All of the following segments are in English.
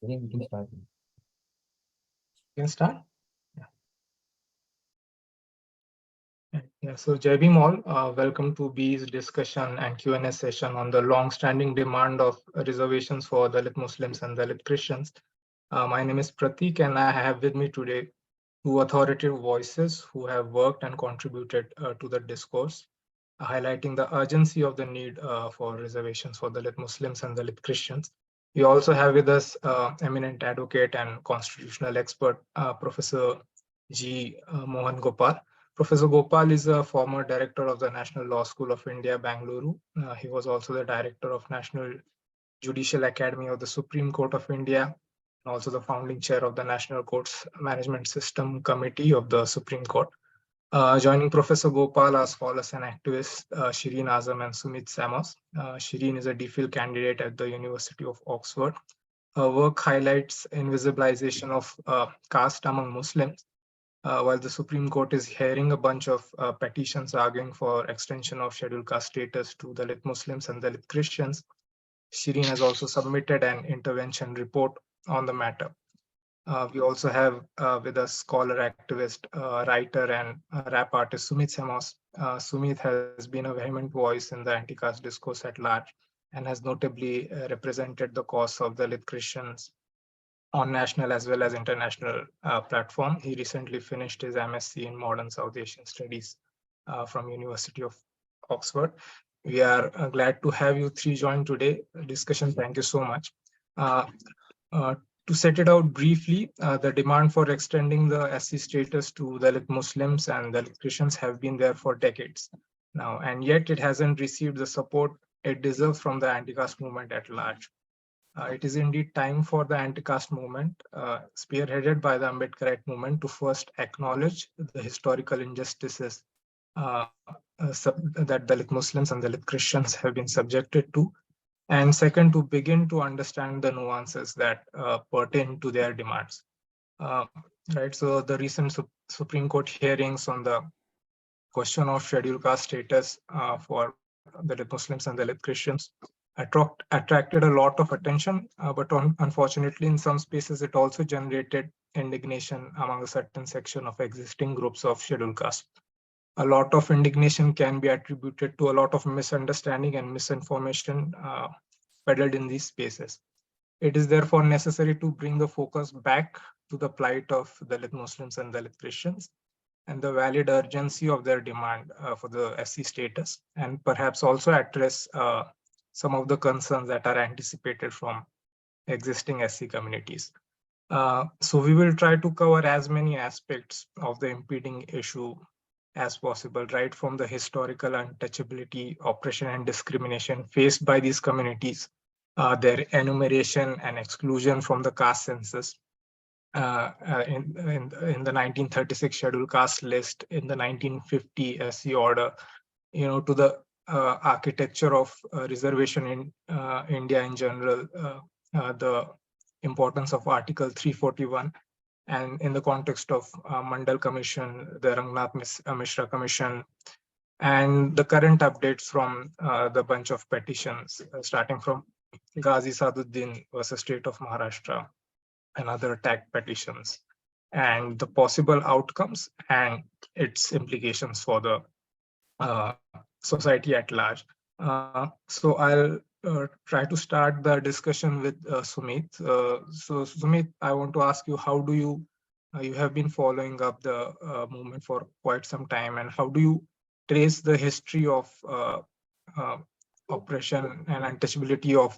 think we can start. Can start? Yeah, so Jai Bhim all, welcome to B's discussion and Q&A session on the long-standing demand of reservations for Dalit Muslims and Dalit Christians. My name is Pratik, and I have with me today two authoritative voices who have worked and contributed to the discourse, highlighting the urgency of the need for reservations for Dalit Muslims and Dalit Christians. We also have with us eminent advocate and constitutional expert, Professor G. Mohan Gopal. Professor Gopal is a former director of the National Law School of India, Bangalore. He was also the director of National Judicial Academy of the Supreme Court of India, and also the founding chair of the National Courts Management System Committee of the Supreme Court. Joining Professor Gopal are scholars and activists Shireen Azam and Sumit Samos. Shireen is a DPhil candidate at the University of Oxford. Her work highlights invisibilization of caste among Muslims, while the Supreme Court is hearing a bunch of petitions arguing for extension of scheduled caste status to Dalit Muslims and Dalit Christians. Shireen has also submitted an intervention report on the matter. We also have with us scholar, activist, writer, and rap artist Sumit Samos. Sumit has been a vehement voice in the anti-caste discourse at large and has notably represented the cause of Dalit Christians on national as well as international platform. He recently finished his MSc in Modern South Asian Studies from University of Oxford. We are glad to have you three join today. Discussion, thank you so much. To set it out briefly, the demand for extending the SC status to Dalit Muslims and Dalit Christians have been there for decades now, and yet it hasn't received the support it deserves from the anti-caste movement at large. It is indeed time for the anti-caste movement, spearheaded by the Ambedkarite movement, to first acknowledge the historical injustices that Dalit Muslims and Dalit Christians have been subjected to, and second, to begin to understand the nuances that pertain to their demands. Right. So the recent Supreme Court hearings on the question of scheduled caste status for Dalit Muslims and Dalit Christians attracted a lot of attention, but unfortunately, in some spaces, it also generated indignation among a certain section of existing groups of scheduled caste. A lot of indignation can be attributed to a lot of misunderstanding and misinformation peddled in these spaces. It is therefore necessary to bring the focus back to the plight of Dalit Muslims and Dalit Christians and the valid urgency of their demand for the SC status, and perhaps also address some of the concerns that are anticipated from existing SC communities. So we will try to cover as many aspects of the impeding issue as possible, right from the historical untouchability, oppression, and discrimination faced by these communities, their enumeration and exclusion from the caste census in the 1936 scheduled caste list, in the 1950 SC order, to the architecture of reservation in India in general, the importance of Article 341, and in the context of Mandal Commission, the Rangnath Mishra Commission, and the current updates from the bunch of petitions, starting from Ghazi Saduddin versus State of Maharashtra and other attack petitions, and the possible outcomes and its implications for the society at large. So I'll try to start the discussion with Sumit. So Sumit, I want to ask you, how do you have been following up the movement for quite some time, and how do you trace the history of oppression and untouchability of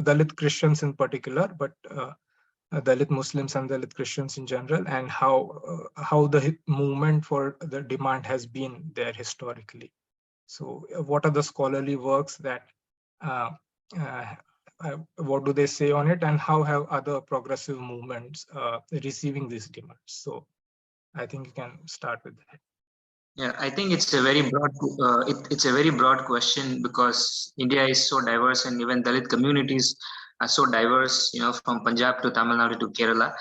Dalit Christians in particular, but Dalit Muslims and Dalit Christians in general, and how the movement for the demand has been there historically? So what are the scholarly works that, what do they say on it, and how have other progressive movements receiving these demands? So I think you can start with that. Yeah, I think it's a very broad it's a very broad question, because India is so diverse, and even Dalit communities are so diverse, from Punjab to Tamil Nadu to Kerala.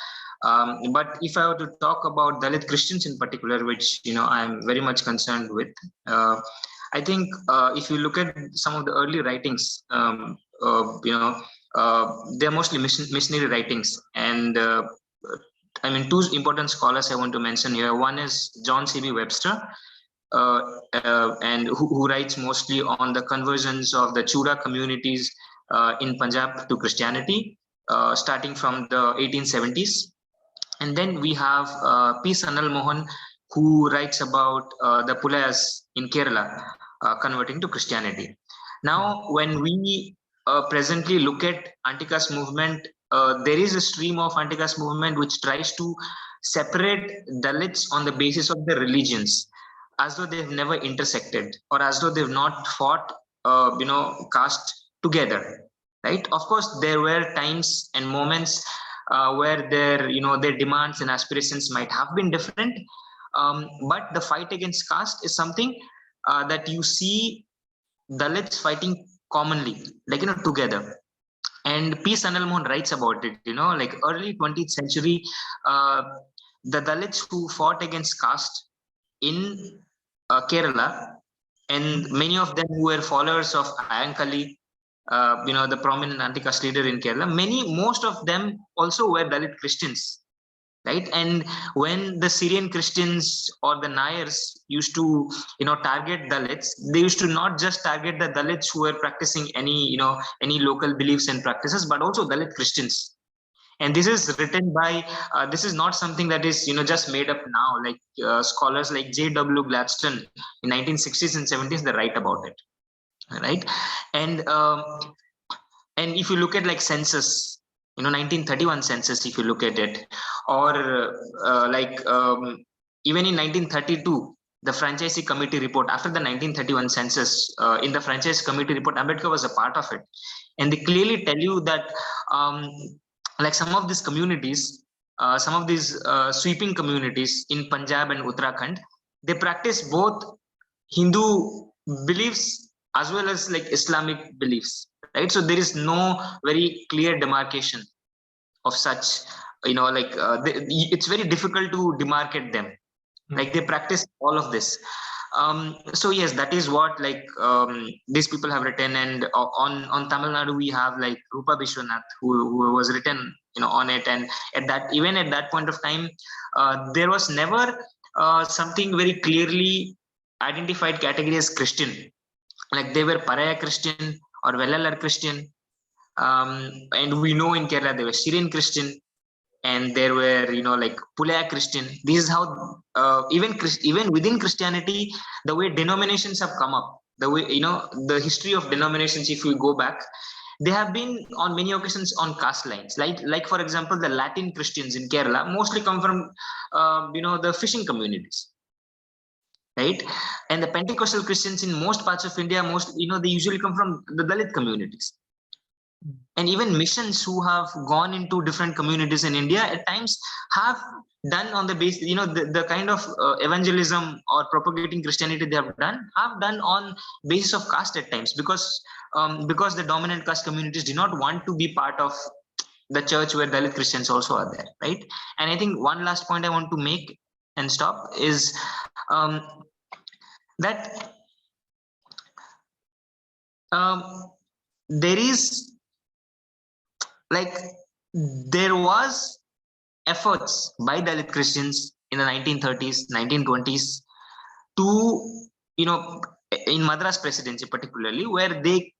But if I were to talk about Dalit Christians in particular, which I'm very much concerned with, I think if you look at some of the early writings, they're mostly missionary writings. And I mean, two important scholars I want to mention here. One is John C.B. Webster, and who writes mostly on the conversions of the Chura communities in Punjab to Christianity, starting from the 1870s. And then we have P. Sanal Mohan, who writes about the Pulayas in Kerala converting to Christianity. Now, when we presently look at anti-caste movement, there is a stream of anti-caste movement which tries to separate Dalits on the basis of their religions, as though they've never intersected, or as though they've not fought, caste together. Right? Of course, there were times and moments where their demands and aspirations might have been different, but the fight against caste is something that you see Dalits fighting commonly, like together. And P. Sanal Mohan writes about it. Like early 20th century, uh, the Dalits who fought against caste in Kerala, and many of them who were followers of Ayankali, the prominent anti-caste leader in Kerala, most of them also were Dalit Christians, right? And when the Syrian Christians or the Nayars used to, target Dalits, they used to not just target the Dalits who were practicing any local beliefs and practices, but also Dalit Christians. And this is written by this is not something that is just made up now. Like scholars like J.W. Gladstone in 1960s and 70s, they write about it, right? And and if you look at like census, 1931 census, if you look at it, or even in 1932, the franchisee committee report, after the 1931 census, in the franchise committee report, Ambedkar was a part of it, and they clearly tell you that like some of these communities, some of these sweeping communities in Punjab and Uttarakhand, they practice both Hindu beliefs as well as like Islamic beliefs, right? So there is no very clear demarcation of such, it's very difficult to demarcate them. Like they practice all of this. So yes, that is what these people have written. And on Tamil Nadu we have like Rupa Vishwanath, who was written on it. And even at that point of time, there was never something very clearly identified category as Christian. Like they were Paraya Christian or Vellalar Christian, and we know in Kerala they were Syrian Christian, and there were like Pulaya Christian. This is how even within Christianity, the way denominations have come up, the way the history of denominations, if we go back, they have been on many occasions on caste lines. Like for example, the Latin Christians in Kerala mostly come from the fishing communities, right? And the Pentecostal Christians in most parts of India, they usually come from the Dalit communities. And even missions who have gone into different communities in India at times have done on the base, the kind of evangelism or propagating Christianity they have done on basis of caste at times, because the dominant caste communities do not want to be part of the church where Dalit Christians also are there, right? And I think one last point I want to make and stop is that there is like there was efforts by Dalit Christians in the 1930s, 1920s to, in Madras presidency particularly, where they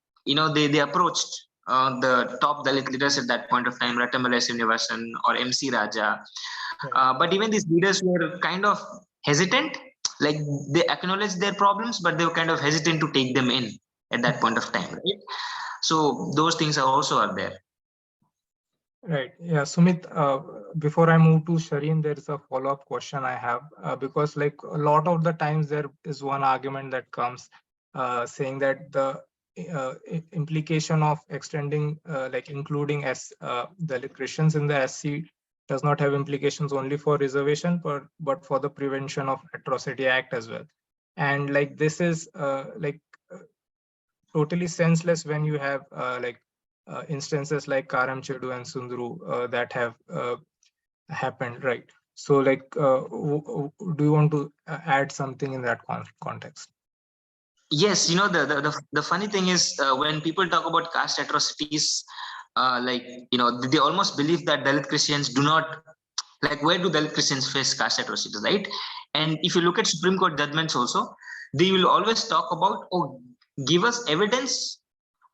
approached the top Dalit leaders at that point of time, Ratamala Srinivasan or MC Raja. But even these leaders were kind of hesitant. Like they acknowledged their problems, but they were kind of hesitant to take them in at that point of time. Right? So those things are there. Right. Yeah, Sumit, before I move to Shireen, there is a follow-up question I have, because like a lot of the times there is one argument that comes saying that the implication of extending, including Dalit Christians in the SC does not have implications only for reservation, but for the Prevention of Atrocity Act as well. And like this is totally senseless when you have instances like Karam Chedu and Sundru that have happened, right? So do you want to add something in that context? Yes, the funny thing is when people talk about caste atrocities, like, they almost believe that Dalit Christians do not, like, where do Dalit Christians face caste atrocities, right? And if you look at Supreme Court judgments also, they will always talk about, oh, give us evidence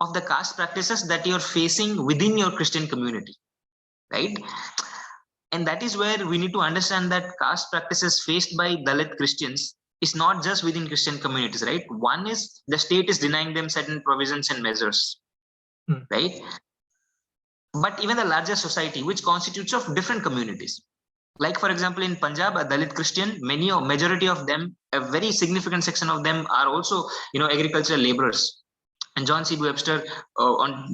of the caste practices that you're facing within your Christian community, right? And that is where we need to understand that caste practices faced by Dalit Christians is not just within Christian communities, right? One is the state is denying them certain provisions and measures, right? But even the larger society, which constitutes of different communities. Like, for example, in Punjab, a Dalit Christian, many or majority of them, a very significant section of them are also, agricultural laborers. And John C. Webster,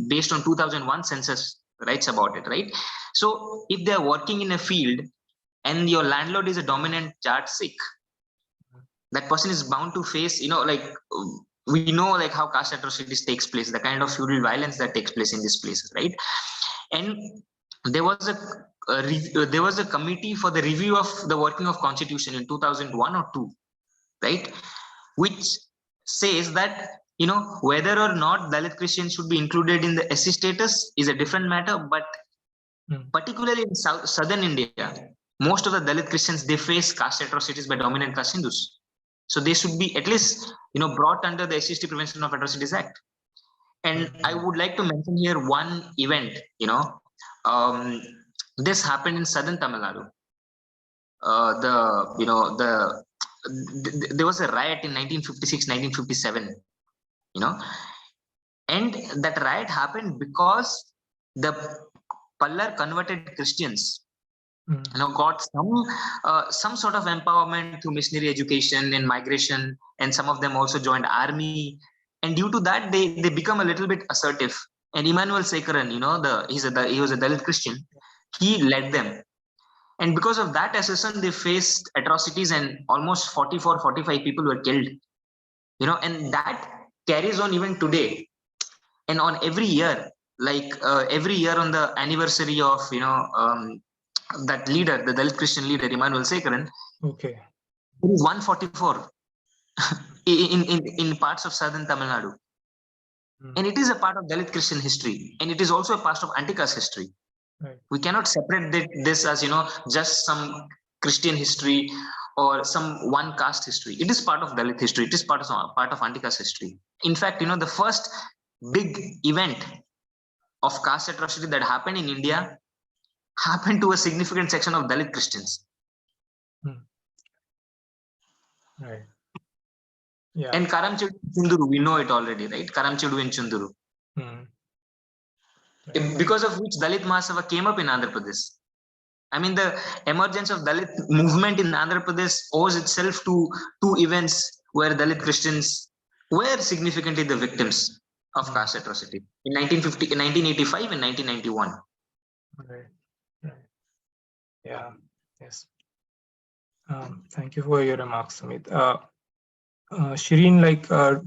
based on 2001 census, writes about it, right? So if they are working in a field and your landlord is a dominant Jat Sikh, that person is bound to face, we know like how caste atrocities takes place, the kind of feudal violence that takes place in these places, right? And there was there was a committee for the review of the working of constitution in 2001 or 2, right, which says that, whether or not Dalit Christians should be included in the SC status is a different matter, but particularly in southern India, most of the Dalit Christians, they face caste atrocities by dominant caste Hindus. So they should be at least, brought under the SCST Prevention of Atrocities Act. And I would like to mention here one event, this happened in southern Tamil Nadu. There was a riot in 1956, 1957, and that riot happened because the Pallar converted Christians, got some sort of empowerment through missionary education and migration, and some of them also joined army, and due to that they become a little bit assertive. And Emmanuel Sekaran, he was a Dalit Christian, he led them, and because of that assertion they faced atrocities, and almost 44-45 people were killed, and that carries on even today. And on every year, like every year on the anniversary of that leader, the Dalit Christian leader Emmanuel Sekaran, okay, there is 144 in parts of southern Tamil Nadu, and it is a part of Dalit Christian history, and it is also a part of anti-caste history. right. We cannot separate this as just some Christian history or some one caste history. It is part of Dalit history. It is part of anti-caste history. In fact, the first big event of caste atrocity that happened in India happened to a significant section of Dalit Christians. Right. Yeah. And Karamchedu in Chunduru, we know it already, right? Karamchedu in Chunduru. Right. Because of which Dalit Mahasabha came up in Andhra Pradesh. I mean, the emergence of Dalit movement in Andhra Pradesh owes itself to two events where Dalit Christians were significantly the victims of caste atrocity in 1985 and 1991. Right. Right. Yeah. Yes. Thank you for your remarks, Sumit. Shireen,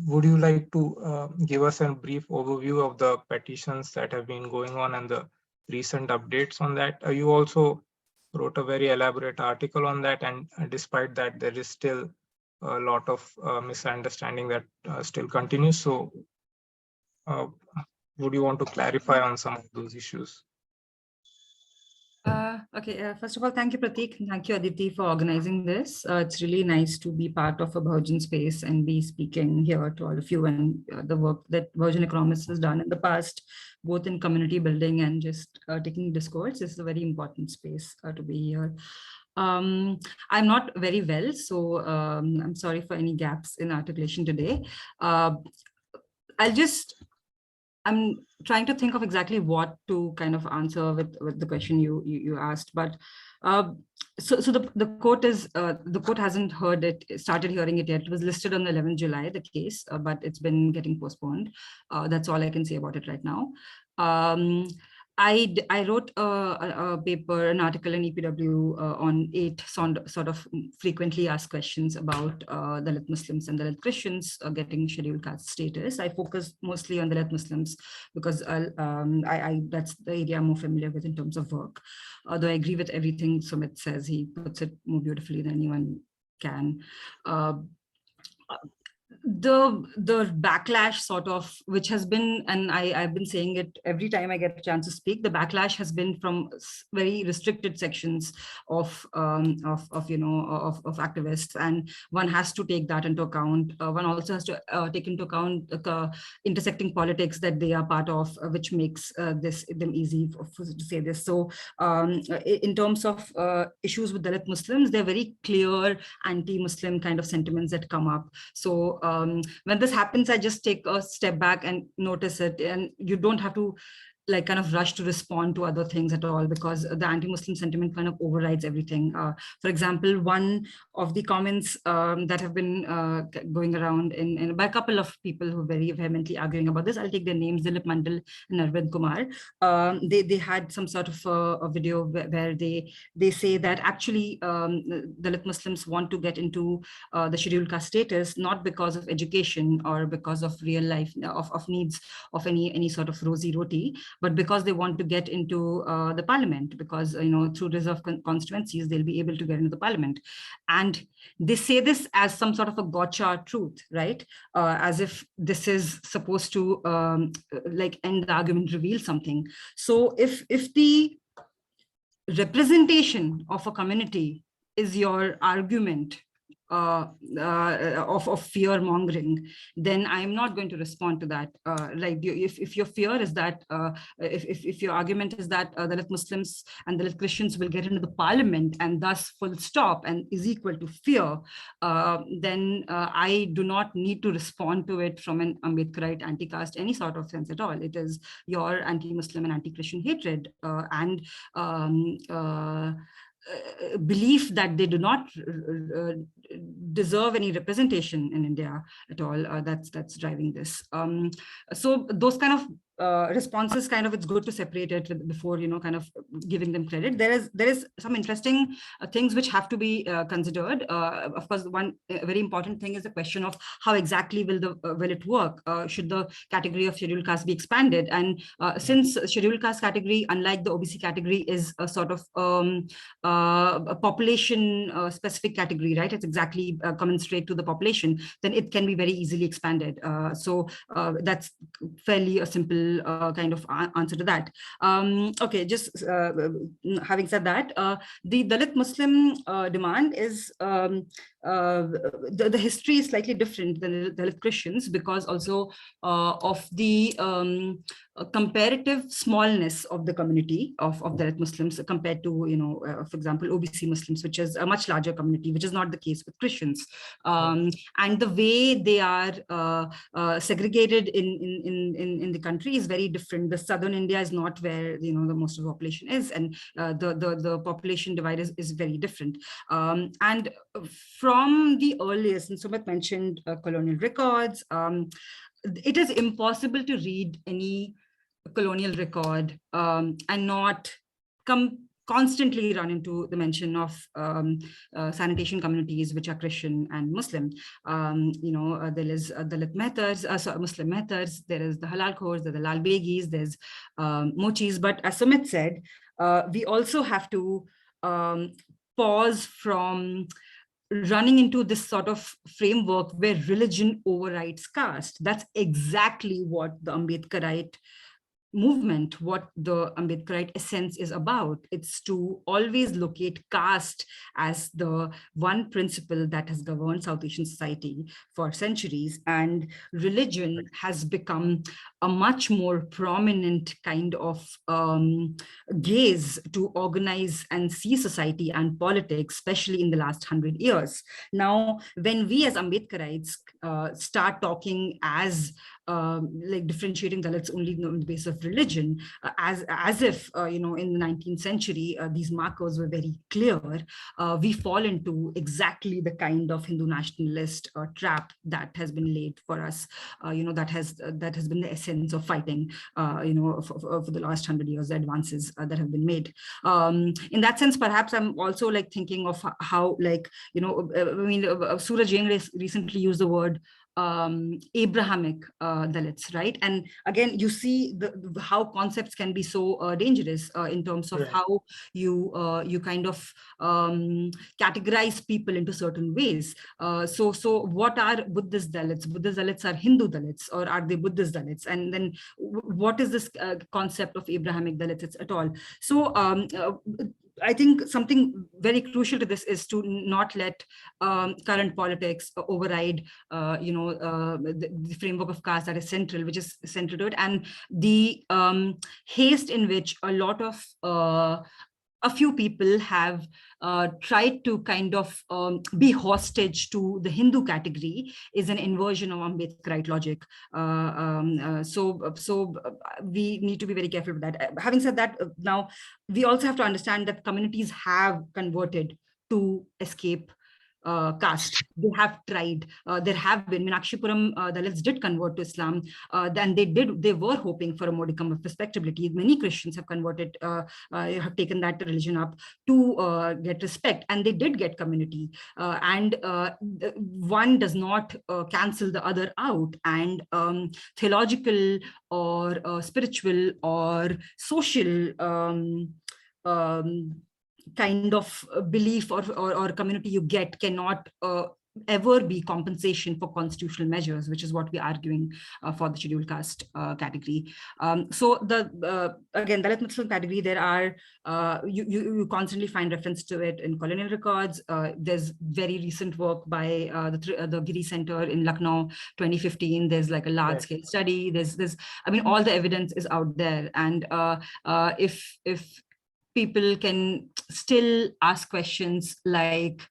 would you like to give us a brief overview of the petitions that have been going on and the recent updates on that? You also wrote a very elaborate article on that, and despite that, there is still a lot of misunderstanding that still continues. So would you want to clarify on some of those issues? Okay, first of all, thank you, Pratik. Thank you, Aditi, for organizing this. It's really nice to be part of a Virgin space and be speaking here to all of you, and the work that Virgin Economists has done in the past, both in community building and just taking discourse. This is a very important space to be here. I'm not very well, so I'm sorry for any gaps in articulation today. I'm trying to think of exactly what to kind of answer with the question you asked, but so the court is the court hasn't started hearing it yet. It was listed on the 11th July, the case, but it's been getting postponed. That's all I can say about it right now. I wrote a paper, an article in EPW on 8 sort of frequently asked questions about Dalit Muslims and Dalit Christians getting scheduled caste status. I focused mostly on Dalit Muslims because that's the area I'm more familiar with in terms of work. Although I agree with everything Sumit says, he puts it more beautifully than anyone can. the backlash sort of, which has been, and I've been saying it every time I get a chance to speak, the backlash has been from very restricted sections of activists, and one has to take that into account. One also has to take into account the intersecting politics that they are part of, which makes them easy to say this. So in terms of issues with Dalit Muslims, they're very clear anti-Muslim kind of sentiments that come up. So when this happens, I just take a step back and notice it, and you don't have to like kind of rush to respond to other things at all, because the anti-Muslim sentiment kind of overrides everything. For example, one of the comments that have been going around by a couple of people who are very vehemently arguing about this, I'll take their names, Dilip Mandal and Arvind Kumar. They had some sort of a video where they say that actually Dalit Muslims want to get into the scheduled caste status, not because of education or because of real life, of needs of any sort of rosy roti, but because they want to get into the parliament, because through reserve constituencies they'll be able to get into the parliament. And they say this as some sort of a gotcha truth, right? As if this is supposed to like end the argument, reveal something. So if the representation of a community is your argument of fear mongering, then I'm not going to respond to that. Like if your fear is that, if your argument is that Dalit Muslims and Dalit Christians will get into the parliament and thus full stop and is equal to fear, then I do not need to respond to it from an Ambedkarite anti-caste any sort of sense at all. It is your anti-Muslim and anti-Christian hatred and belief that they do not deserve any representation in India at all. That's driving this. So those kind of responses, kind of, it's good to separate it before kind of giving them credit. There is some interesting things which have to be considered. Of course, one very important thing is the question of how exactly will it work. Should the category of scheduled caste be expanded? And since scheduled caste category, unlike the OBC category, is a sort of a population specific category, right? It's exactly commensurate to the population, then it can be very easily expanded. So that's fairly a simple kind of answer to that. Okay, just having said that, the Dalit Muslim demand is, the history is slightly different than the Dalit Christians, because also of the comparative smallness of the community of Dalit Muslims compared to, for example, OBC Muslims, which is a much larger community, which is not the case with Christians. And the way they are segregated in the country is very different. The southern India is not where the most of the population is, and the population divide is very different. And from the earliest, and Sumit mentioned colonial records, it is impossible to read any colonial record and not constantly run into the mention of sanitation communities which are Christian and Muslim. There is Dalit methods, Muslim methods, there is the halal khors, there are the lal begis, there's mochis. But as Sumit said, we also have to pause from running into this sort of framework where religion overrides caste. That's exactly what the Ambedkarite movement, what the Ambedkarite essence is about. It's to always locate caste as the one principle that has governed South Asian society for centuries, and religion has become a much more prominent kind of gaze to organize and see society and politics, especially in the last 100 years. Now, when we as Ambedkarites start talking as like differentiating Dalits only on the basis of religion, as if in the 19th century these markers were very clear, we fall into exactly the kind of Hindu nationalist trap that has been laid for us. That has been the essence of fighting for the last 100 years, the advances that have been made. In that sense, perhaps I'm also like thinking of how, like, Suraj Jain recently used the word Abrahamic Dalits, right? And again, you see how concepts can be so dangerous in terms of how you kind of categorize people into certain ways. So what are Buddhist Dalits? Buddhist Dalits are Hindu Dalits, or are they Buddhist Dalits? And then what is this concept of Abrahamic Dalits at all? So I think something very crucial to this is to not let current politics override, the framework of caste that is central, which is central to it, and the haste in which a lot of a few people have tried to kind of be hostage to the Hindu category is an inversion of Ambedkarite logic. So we need to be very careful with that. Having said that, now we also have to understand that communities have converted to escape caste. They have tried. There have been, Meenakshipuram Dalits did convert to Islam. Then they were hoping for a modicum of respectability. Many Christians have converted, have taken that religion up to get respect, and they did get community. And one does not cancel the other out. And theological or spiritual or social kind of belief or community you get cannot ever be compensation for constitutional measures, which is what we're arguing for the scheduled caste category. So the again, Dalit Muslim category, there are you constantly find reference to it in colonial records. There's very recent work by the Giri Center in Lucknow, 2015. There's like a large scale study. There's I mean, all the evidence is out there, and if people can still ask questions like,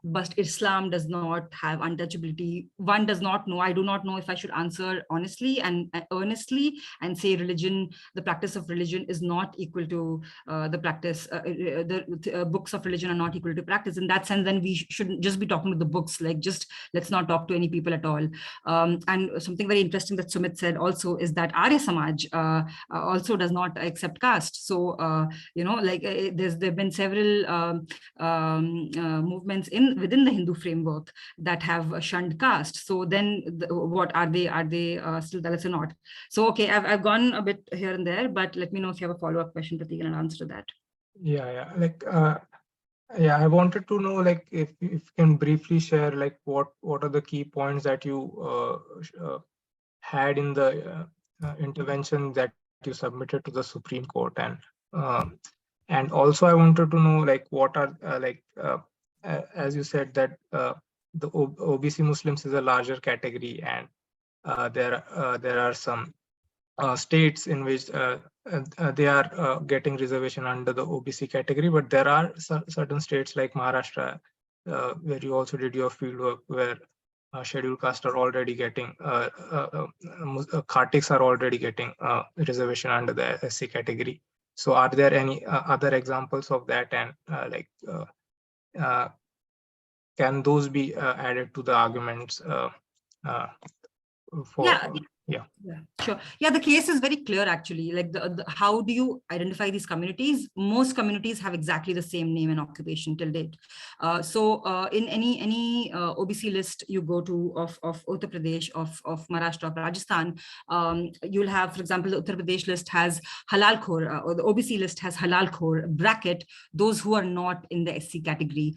but Islam does not have untouchability. One does not know. I do not know if I should answer honestly and earnestly and say religion, the practice of religion is not equal to the practice, the books of religion are not equal to practice. In that sense, then we shouldn't just be talking to the books, like just let's not talk to any people at all. And something very interesting that Sumit said also is that Arya Samaj also does not accept caste. So, like there have been several movements within the Hindu framework that have shunned caste. So then what are they? Are they still Dalits or not? So, okay, I've gone a bit here and there, but let me know if you have a follow-up question, Pratik, and I'll answer to that. Yeah. Like, I wanted to know, like, if you can briefly share, like, what are the key points that you had in the intervention that you submitted to the Supreme Court, and also I wanted to know, like, what are as you said that the OBC Muslims is a larger category, and there are some states in which they are getting reservation under the OBC category, but there are certain states like Maharashtra where you also did your fieldwork, where scheduled caste are already getting Khartiks are already getting reservation under the SC category. So are there any other examples of that, and can those be added to the arguments for? Yeah, sure. Yeah, the case is very clear, actually. Like, how do you identify these communities? Most communities have exactly the same name and occupation till date. So in any OBC list you go to of Uttar Pradesh, of Maharashtra, of Rajasthan, you'll have, for example, the Uttar Pradesh list has halal khor, or the OBC list has halal khor bracket, those who are not in the SC category.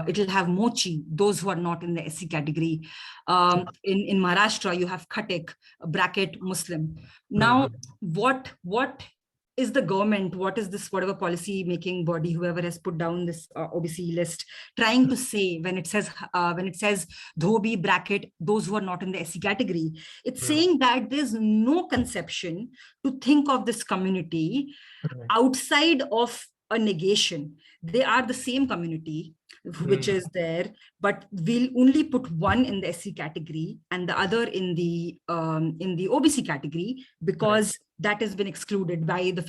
It'll have mochi, those who are not in the SC category. In Maharashtra, you have khatik, bracket Muslim. Now, what is the government, what is this, whatever policy making body, whoever has put down this OBC list, trying to say when it says dhobi bracket, those who are not in the SC category? It's saying that there's no conception to think of this community outside of a negation. They are the same community which is there, but we'll only put one in the SC category and the other in the OBC category, because that has been excluded by the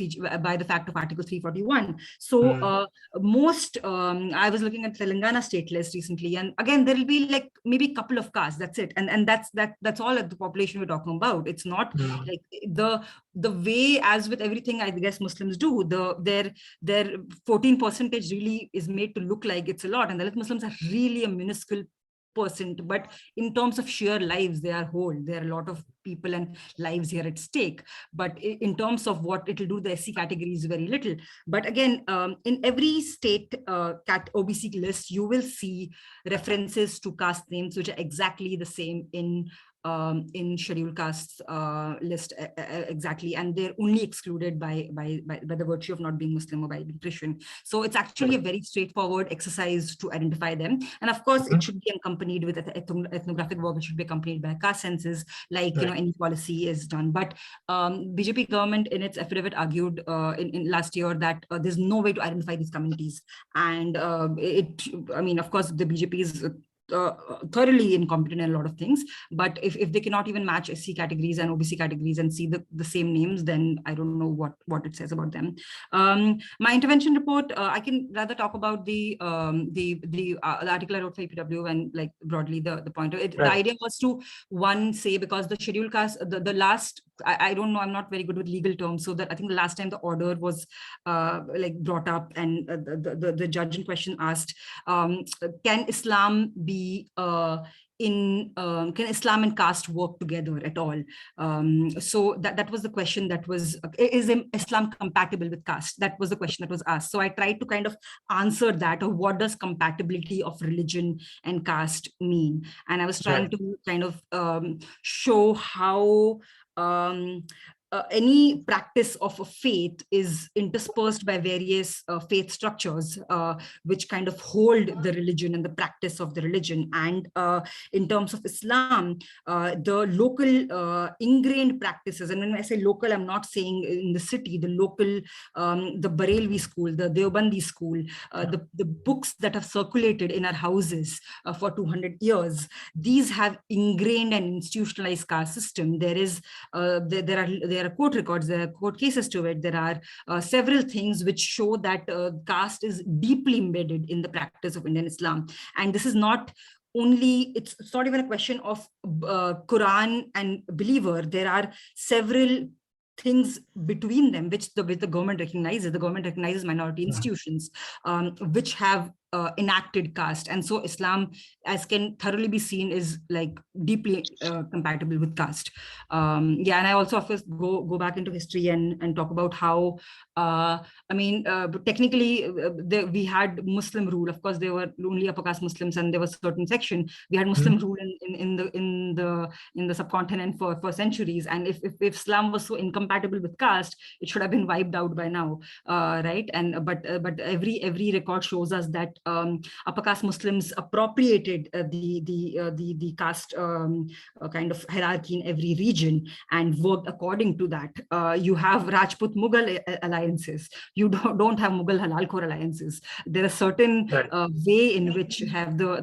fact of Article 341. So most, I was looking at Telangana state list recently, and again, there will be like maybe a couple of castes, that's it. And that's all of the population we're talking about. It's not like the way, as with everything, I guess Muslims do, their 14% really is made to look like it's a lot. And Dalit Muslims are really a minuscule percent, but in terms of sheer lives, they are whole. There are a lot of people and lives here at stake. But in terms of what it will do, the SC category is very little. But again, in every state OBC list, you will see references to caste names which are exactly the same in scheduled castes list exactly, and they're only excluded by the virtue of not being Muslim or by being Christian. So it's actually a very straightforward exercise to identify them, and of course it should be accompanied with ethnographic work. It should be accompanied by caste census, like any policy is done. But BJP government in its affidavit argued in last year that there's no way to identify these communities, and I mean, of course the BJP is thoroughly incompetent in a lot of things, but if they cannot even match SC categories and OBC categories and see the same names, then I don't know what it says about them. My intervention report, I can rather talk about the article I wrote for EPW and like broadly the point of it. The idea was to say, because the scheduled caste, the last, I don't know, I'm not very good with legal terms, so that I think the last time the order was like brought up, and the judge in question asked, can Islam be can Islam and caste work together at all? So that was the question. That was, is Islam compatible with caste? That was the question that was asked. So I tried to kind of answer that, of what does compatibility of religion and caste mean? And I was trying to kind of show how any practice of a faith is interspersed by various faith structures, which kind of hold the religion and the practice of the religion. And in terms of Islam, the local ingrained practices, and when I say local, I'm not saying in the city, the local, the Barelvi school, the Deobandi school, the books that have circulated in our houses for 200 years, these have ingrained and institutionalized caste system. There is, there are court records, there are court cases to it. There are several things which show that caste is deeply embedded in the practice of Indian Islam. And this is not only, it's not even a question of Quran and believer. There are several things between them which the government recognizes. The government recognizes minority institutions which have enacted caste, and so Islam, as can thoroughly be seen, is like deeply compatible with caste. Yeah, and I also of course go back into history and talk about how I mean, technically we had Muslim rule. Of course, there were only upper caste Muslims, and there was certain section. We had Muslim rule in the subcontinent for centuries. And if Islam was so incompatible with caste, it should have been wiped out by now, right? And but every record shows us that upper caste Muslims appropriated the caste kind of hierarchy in every region and worked according to that. You have Rajput Mughal alliances. You don't have Mughal Halal Khor alliances. There are certain way in which have the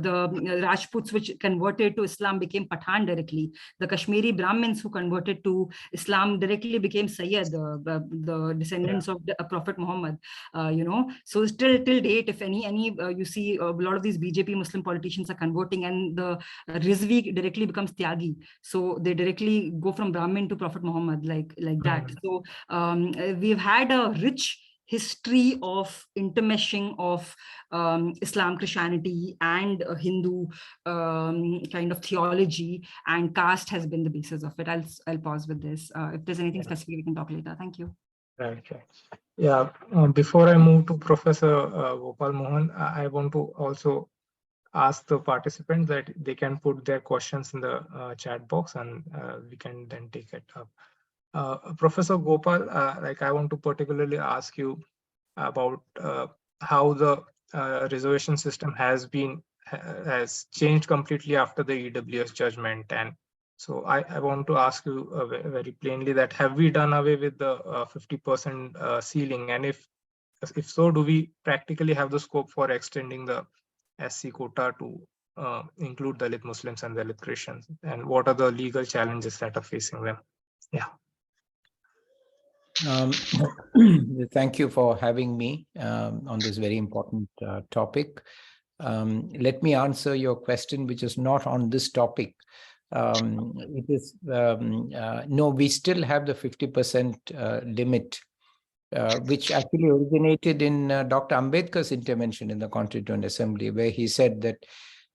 Rajputs which converted to Islam became Pathan directly. The Kashmiri Brahmins who converted to Islam directly became Sayyid, the descendants of the Prophet Muhammad. You know, so till date, if any you see a lot of these BJP Muslim politicians are converting, and the Rizvi directly becomes Tyagi. So they directly go from Brahmin to Prophet Muhammad, like that. So we've had a rich history of intermeshing of Islam, Christianity, and Hindu kind of theology, and caste has been the basis of it. I'll pause with this. If there's anything specific, we can talk later. Thank you. Right. Yeah. Before I move to Professor Gopal Mohan, I want to also ask the participants that they can put their questions in the chat box, and we can then take it up. Professor Gopal, like I want to particularly ask you about how the reservation system has changed completely after the EWS judgment. And so I want to ask you very plainly that have we done away with the 50% ceiling? And if so, do we practically have the scope for extending the SC quota to include Dalit Muslims and Dalit Christians? And what are the legal challenges that are facing them? Yeah. Thank you for having me on this very important topic. Let me answer your question, which is not on this topic. It is no, we still have the 50% limit, which actually originated in Dr. Ambedkar's intervention in the Constituent Assembly, where he said that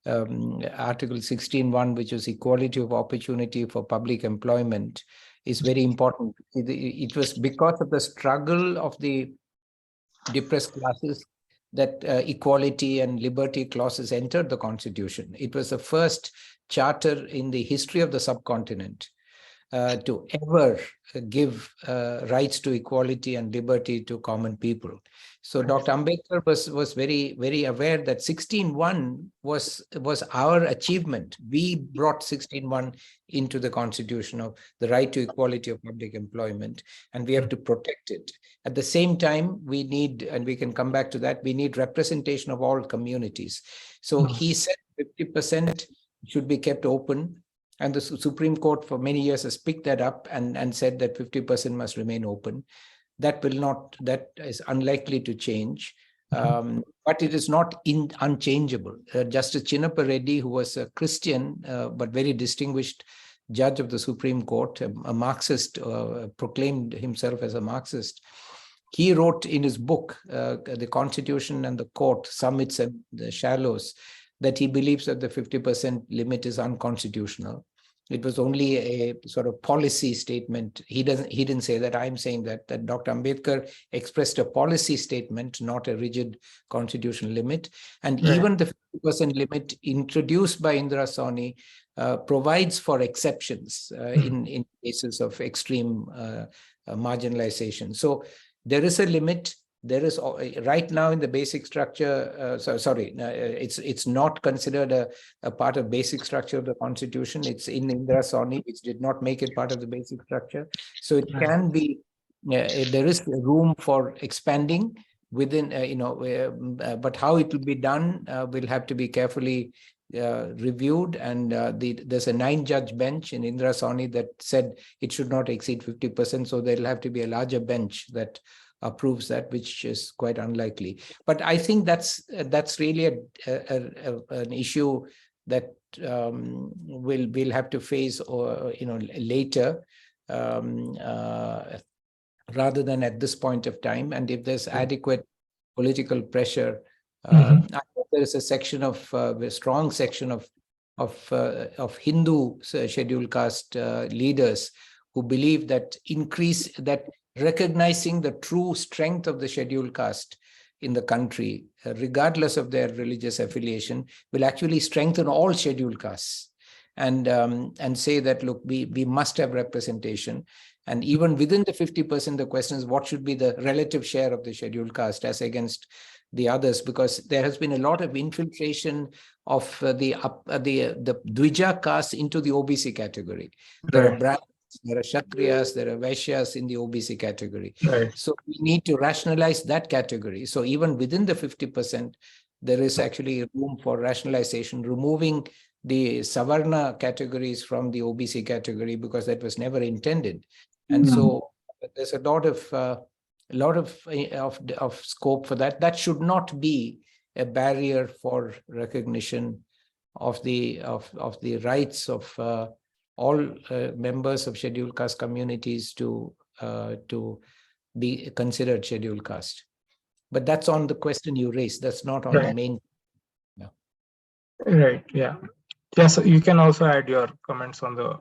Article 16.1, which is equality of opportunity for public employment, is very important. It was because of the struggle of the depressed classes that equality and liberty clauses entered the Constitution. It was the first charter in the history of the subcontinent to ever give rights to equality and liberty to common people. So Dr. Ambedkar was very, very aware that 16.1 was our achievement. We brought 16.1 into the Constitution of the right to equality of public employment, and we have to protect it. At the same time, we need, and we can come back to that, we need representation of all communities. So he said 50% should be kept open. And the Supreme Court for many years has picked that up and said that 50% must remain open. That is unlikely to change, but it is not unchangeable. Justice Chinnappa Reddy, who was a Christian, but very distinguished judge of the Supreme Court, a Marxist, proclaimed himself as a Marxist. He wrote in his book, The Constitution and the Court, Summits and the Shallows, that he believes that the 50% limit is unconstitutional. It was only a sort of policy statement. He didn't say that. I'm saying that Dr. Ambedkar expressed a policy statement, not a rigid constitutional limit. And even the 50% limit introduced by Indira Sawhney provides for exceptions in cases of extreme marginalization. So there is a limit. There is right now in the basic structure, it's not considered a part of basic structure of the Constitution. It's in Indira Sawhney, which did not make it part of the basic structure. So it can be, there is room for expanding within, but how it will be done will have to be carefully reviewed. And there's a 9-judge bench in Indira Sawhney that said it should not exceed 50%. So there'll have to be a larger bench that approves that, which is quite unlikely. But I think that's really an issue that we'll have to face, or later, rather than at this point of time. And if there's adequate political pressure, I think there is a section of a strong section of Hindu scheduled caste leaders who believe that recognizing the true strength of the scheduled caste in the country, regardless of their religious affiliation, will actually strengthen all scheduled castes, and say that, look, we must have representation. And even within the 50%, the question is what should be the relative share of the scheduled caste as against the others, because there has been a lot of infiltration of the Dvija caste into the OBC category. There are Brahmins, there are Kshatriyas, there are Vaishyas in the OBC category. So we need to rationalize that category. So even within the 50%, there is actually room for rationalization, removing the Savarna categories from the OBC category, because that was never intended. And so there's a lot of scope for that. That should not be a barrier for recognition of the rights of all members of scheduled caste communities to be considered scheduled caste. But that's on the question you raised. That's not on the main. Right. Yeah. So you can also add your comments on the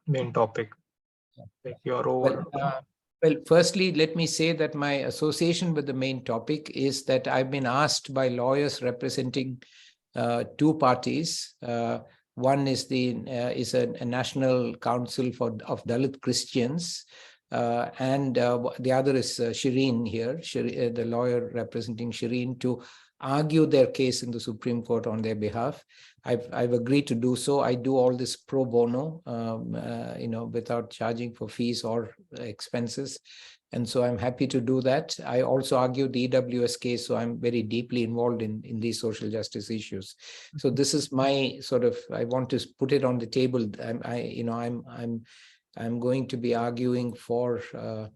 main topic. Like your over. Well, firstly, let me say that my association with the main topic is that I've been asked by lawyers representing 2 parties. One is a National Council of Dalit Christians, and the other is Shireen here, the lawyer representing Shireen, to argue their case in the Supreme Court on their behalf. I've agreed to do so. I do all this pro bono, without charging for fees or expenses. And so I'm happy to do that. I also argued the EWS case, so I'm very deeply involved in these social justice issues. So this is my sort of, I want to put it on the table. I'm going to be arguing for a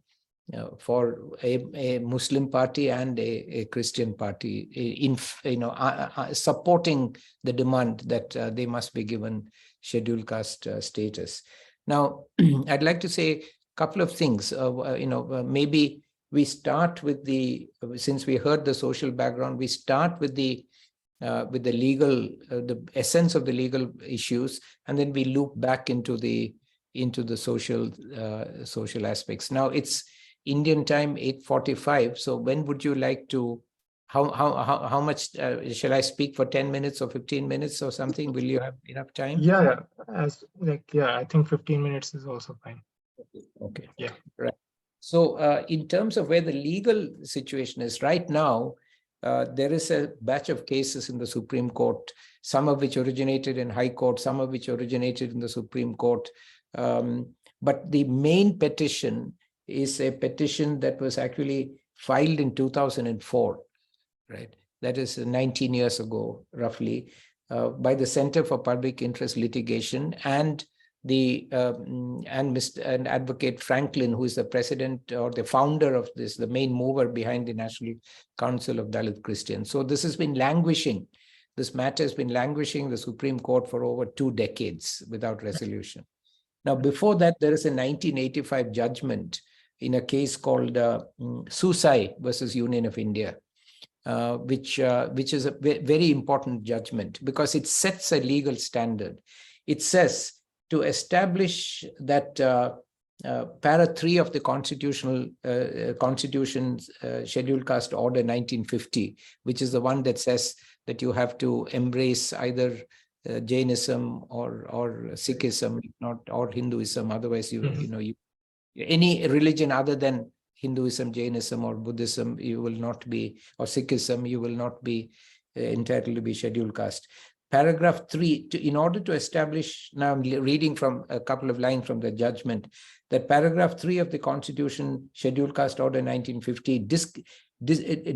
Muslim party and a Christian party, supporting the demand that they must be given scheduled caste status. Now, I'd like to say couple of things. Maybe we start with since we heard the social background, we start with the with the legal, the essence of the legal issues, and then we loop back into the social aspects. Now it's Indian time 8:45. So when would you like to? How much shall I speak for 10 minutes or 15 minutes or something? Will you have enough time? Yeah, I think 15 minutes is also fine. Okay. Yeah. Right. So in terms of where the legal situation is right now, there is a batch of cases in the Supreme Court, some of which originated in High Court, some of which originated in the Supreme Court. But the main petition is a petition that was actually filed in 2004, right? That is 19 years ago, roughly, by the Center for Public Interest Litigation and and Advocate Franklin, who is the president or the founder of this, the main mover behind the National Council of Dalit Christians. So this has been languishing. This matter has been languishing in the Supreme Court for over 2 decades without resolution. Now, before that, there is a 1985 judgment in a case called Susai versus Union of India, which is a very important judgment because it sets a legal standard. It says to establish that para 3 of the Constitution's Scheduled Caste Order 1950, which is the one that says that you have to embrace either Jainism or Sikhism, or Hinduism. Otherwise, any religion other than Hinduism, Jainism, or Buddhism, you will not be, or Sikhism, you will not be entitled to be scheduled caste. Paragraph 3, in order to establish, now I'm reading from a couple of lines from the judgment, that paragraph 3 of the Constitution, Scheduled Caste Order 1950,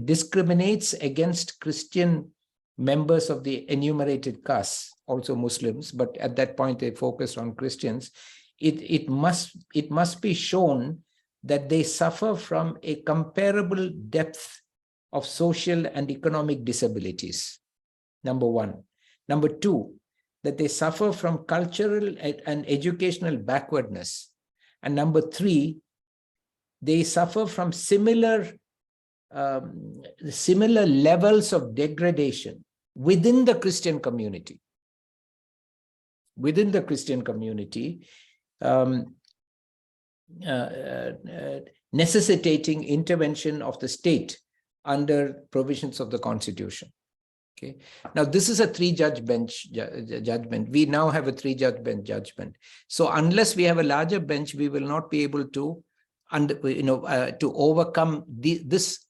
discriminates against Christian members of the enumerated castes, also Muslims, but at that point they focused on Christians. It must be shown that they suffer from a comparable depth of social and economic disabilities, number 1. Number 2, that they suffer from cultural and educational backwardness. And number 3, they suffer from similar levels of degradation within the Christian community. Within the Christian community, necessitating intervention of the state under provisions of the Constitution. Okay. Now, this is a 3-judge bench judgment. We now have a 3-judge bench judgment. So unless we have a larger bench, we will not be able to, to overcome this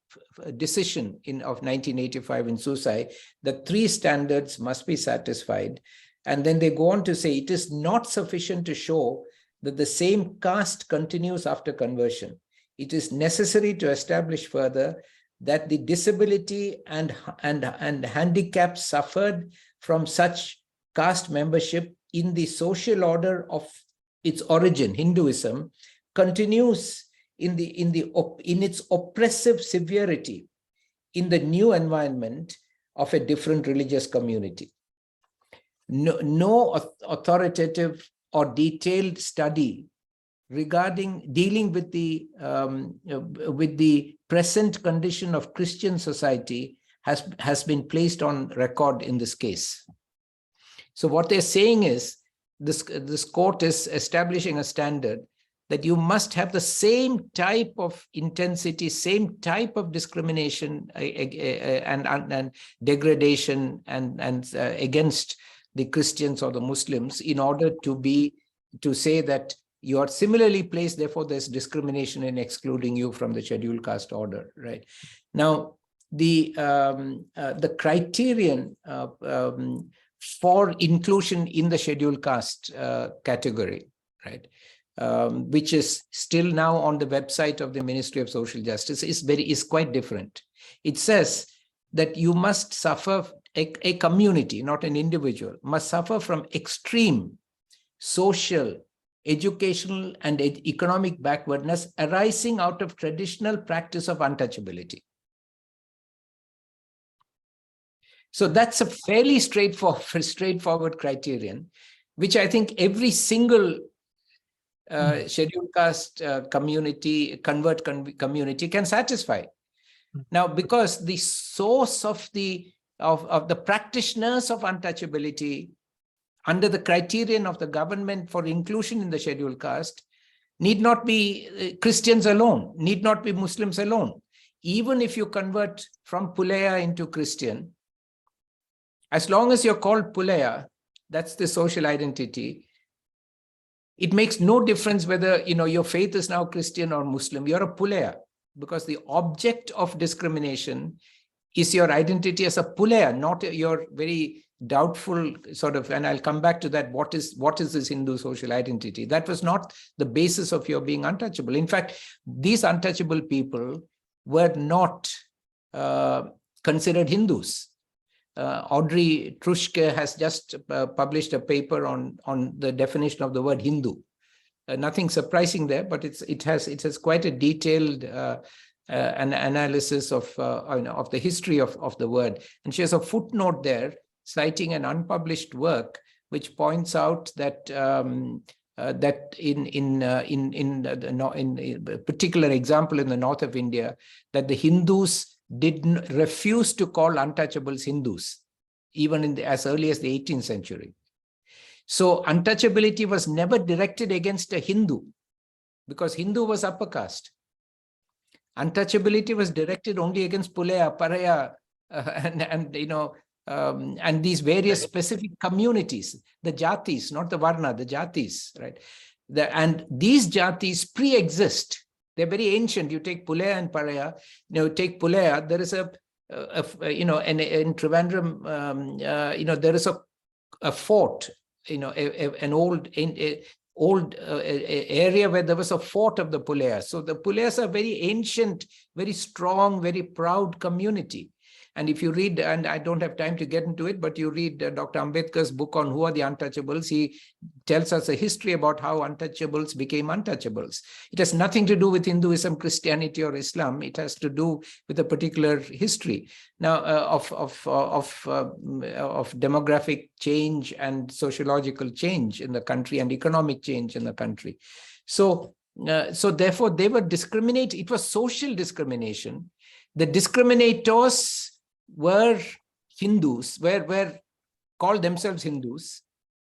decision of 1985 in Susai. The 3 standards must be satisfied. And then they go on to say it is not sufficient to show that the same caste continues after conversion. It is necessary to establish further that the disability and handicap suffered from such caste membership in the social order of its origin, Hinduism, continues in its oppressive severity in the new environment of a different religious community. No authoritative or detailed study regarding dealing with the present condition of Christian society has been placed on record in this case. So what they're saying is this court is establishing a standard that you must have the same type of intensity, same type of discrimination and degradation and against the Christians or the Muslims in order to say that you are similarly placed, therefore there's discrimination in excluding you from the scheduled caste order, right? Now, the criterion for inclusion in the scheduled caste category, right, which is still now on the website of the Ministry of Social Justice, is quite different. It says that you must suffer, a community, not an individual, must suffer from extreme social, educational, and economic backwardness arising out of traditional practice of untouchability. So that's a fairly straightforward criterion, which I think every single scheduled caste community, community can satisfy. Now, because the source of the of the practitioners of untouchability under the criterion of the government for inclusion in the scheduled caste need not be Christians alone, need not be Muslims alone. Even if you convert from Pulaya into Christian, as long as you're called Pulaya, that's the social identity, it makes no difference whether your faith is now Christian or Muslim. You're a Pulaya, because the object of discrimination is your identity as a Pulaya, not your very doubtful sort of, and I'll come back to that, what is this Hindu social identity? That was not the basis of your being untouchable. In fact, these untouchable people were not considered Hindus. Audrey Truschke has just published a paper on the definition of the word Hindu. Nothing surprising there, but it has quite a detailed an analysis of the history of the word. And she has a footnote there citing an unpublished work which points out that that in a particular example in the north of India, that the Hindus refuse to call untouchables Hindus, even as early as the 18th century. So untouchability was never directed against a Hindu, because Hindu was upper caste. Untouchability was directed only against Pulaya, Paraya, and these various specific communities, the jatis, not the varna, the jatis, right? And these jatis pre-exist. They're very ancient. You take Pulaya and Paraya. Take Pulaya. There is in Trivandrum, there is a fort, an old area where there was a fort of the Pulayas. So the Pulayas are very ancient, very strong, very proud community. And if you read, and I don't have time to get into it, but you read Dr. Ambedkar's book on Who Are the Untouchables, he tells us a history about how untouchables became untouchables. It has nothing to do with Hinduism, Christianity, or Islam. It has to do with a particular history now of demographic change and sociological change in the country and economic change in the country. So therefore, they were discriminated. It was social discrimination. The discriminators were Hindus, were called themselves Hindus.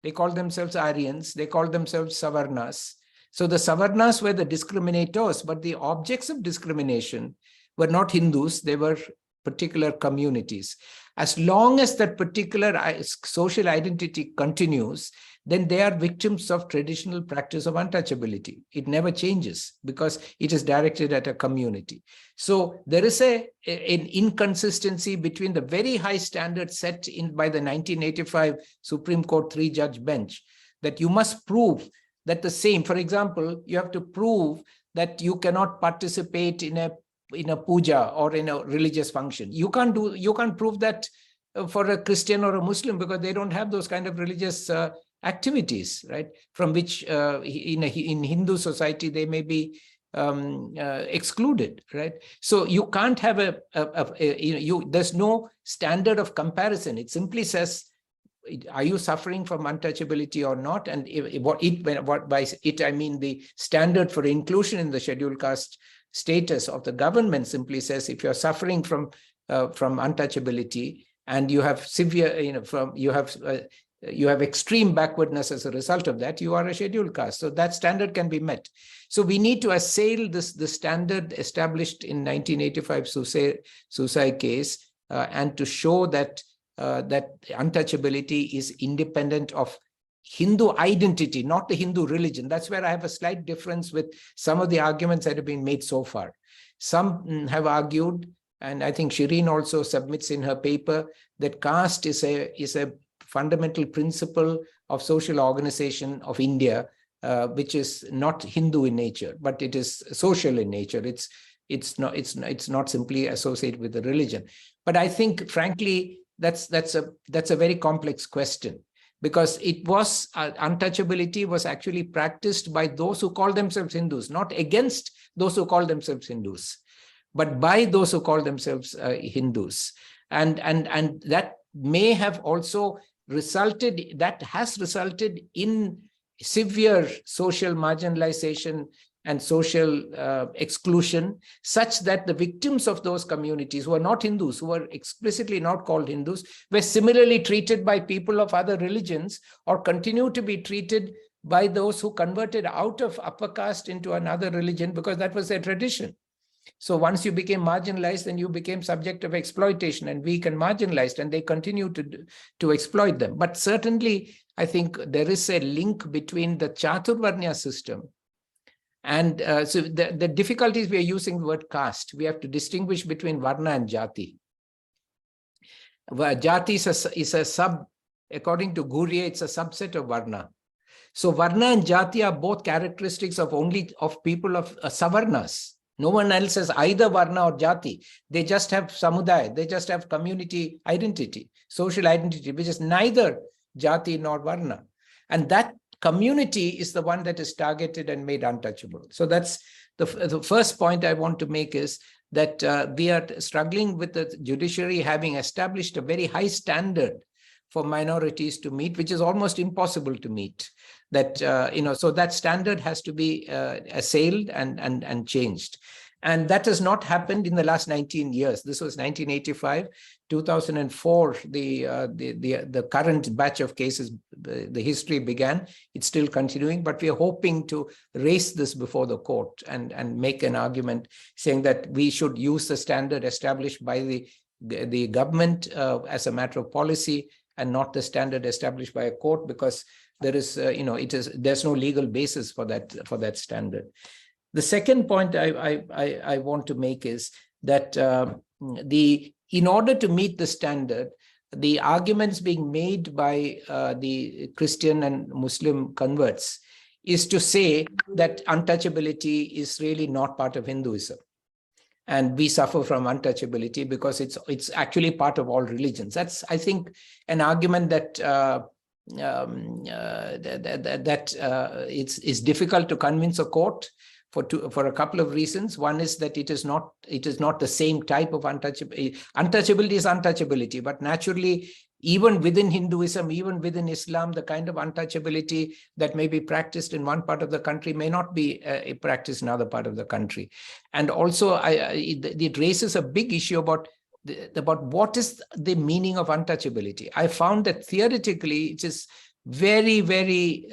They called themselves Aryans. They called themselves Savarnas. So the Savarnas were the discriminators, but the objects of discrimination were not Hindus. They were particular communities. As long as that particular social identity continues, then they are victims of traditional practice of untouchability. It never changes because it is directed at a community. So there is an inconsistency between the very high standard set by the 1985 Supreme Court 3-judge bench, that you must prove that the same, for example, you have to prove that you cannot participate in a puja or in a religious function. You can't prove that for a Christian or a Muslim, because they don't have those kind of religious activities, right? From which in Hindu society they may be excluded, right? So you can't have there's no standard of comparison. It simply says, are you suffering from untouchability or not? And by it I mean the standard for inclusion in the scheduled caste status of the government simply says, if you're suffering from untouchability and you have severe, you have extreme backwardness as a result of that, you are a scheduled caste. So that standard can be met. So we need to assail the standard established in 1985 Susai case and to show that untouchability is independent of Hindu identity, not the Hindu religion. That's where I have a slight difference with some of the arguments that have been made so far. Some have argued, and I think Shireen also submits in her paper, that caste is a fundamental principle of social organization of India, which is not Hindu in nature, but it is social in nature. It's not simply associated with the religion. But I think, frankly, that's a very complex question, because untouchability was actually practiced by those who call themselves Hindus, not against those who call themselves Hindus, but by those who call themselves Hindus. And that may have also has resulted in severe social marginalization and social exclusion, such that the victims of those communities who are not Hindus, who are explicitly not called Hindus, were similarly treated by people of other religions, or continue to be treated by those who converted out of upper caste into another religion because that was their tradition. So once you became marginalized, then you became subject of exploitation and weak and marginalized, and they continue to exploit them. But certainly, I think there is a link between the Chaturvarnya system and so the difficulties we are using the word caste. We have to distinguish between Varna and Jati. Jati is a sub, according to Gurye, it's a subset of Varna. So Varna and Jati are both characteristics of people of Savarnas. No one else has either Varna or Jati. They just have Samudaya. They just have community identity, social identity, which is neither Jati nor Varna. And that community is the one that is targeted and made untouchable. So that's the first point I want to make, is that we are struggling with the judiciary having established a very high standard for minorities to meet, which is almost impossible to meet. That so that standard has to be assailed and changed. And that has not happened in the last 19 years. This was 1985, 2004, the current batch of cases, the history began. It's still continuing, but we are hoping to raise this before the court and make an argument saying that we should use the standard established by the government as a matter of policy, and not the standard established by a court, because there is, there's no legal basis for that standard. The second point I want to make is that in order to meet the standard, the arguments being made by the Christian and Muslim converts is to say that untouchability is really not part of Hinduism. And we suffer from untouchability because it's actually part of all religions. That's, I think, an argument that it's difficult to convince a court for a couple of reasons. One is that it is not the same type of untouchability. Untouchability is untouchability, but naturally, even within Hinduism, even within Islam, the kind of untouchability that may be practiced in one part of the country may not be practiced in another part of the country. And also, it raises a big issue about what is the meaning of untouchability. I found that theoretically, it is very, very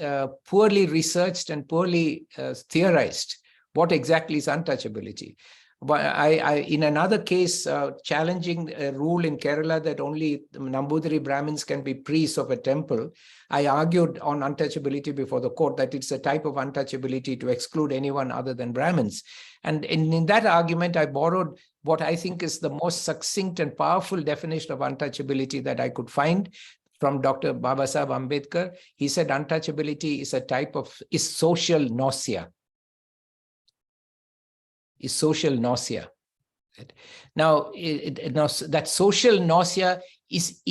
poorly researched and poorly theorized what exactly is untouchability. But in another case, challenging a rule in Kerala that only Nambudiri Brahmins can be priests of a temple, I argued on untouchability before the court that it's a type of untouchability to exclude anyone other than Brahmins. And in that argument, I borrowed what I think is the most succinct and powerful definition of untouchability that I could find from Dr. Babasaheb Ambedkar. He said untouchability is social nausea. Is social nausea. Now, that social nausea is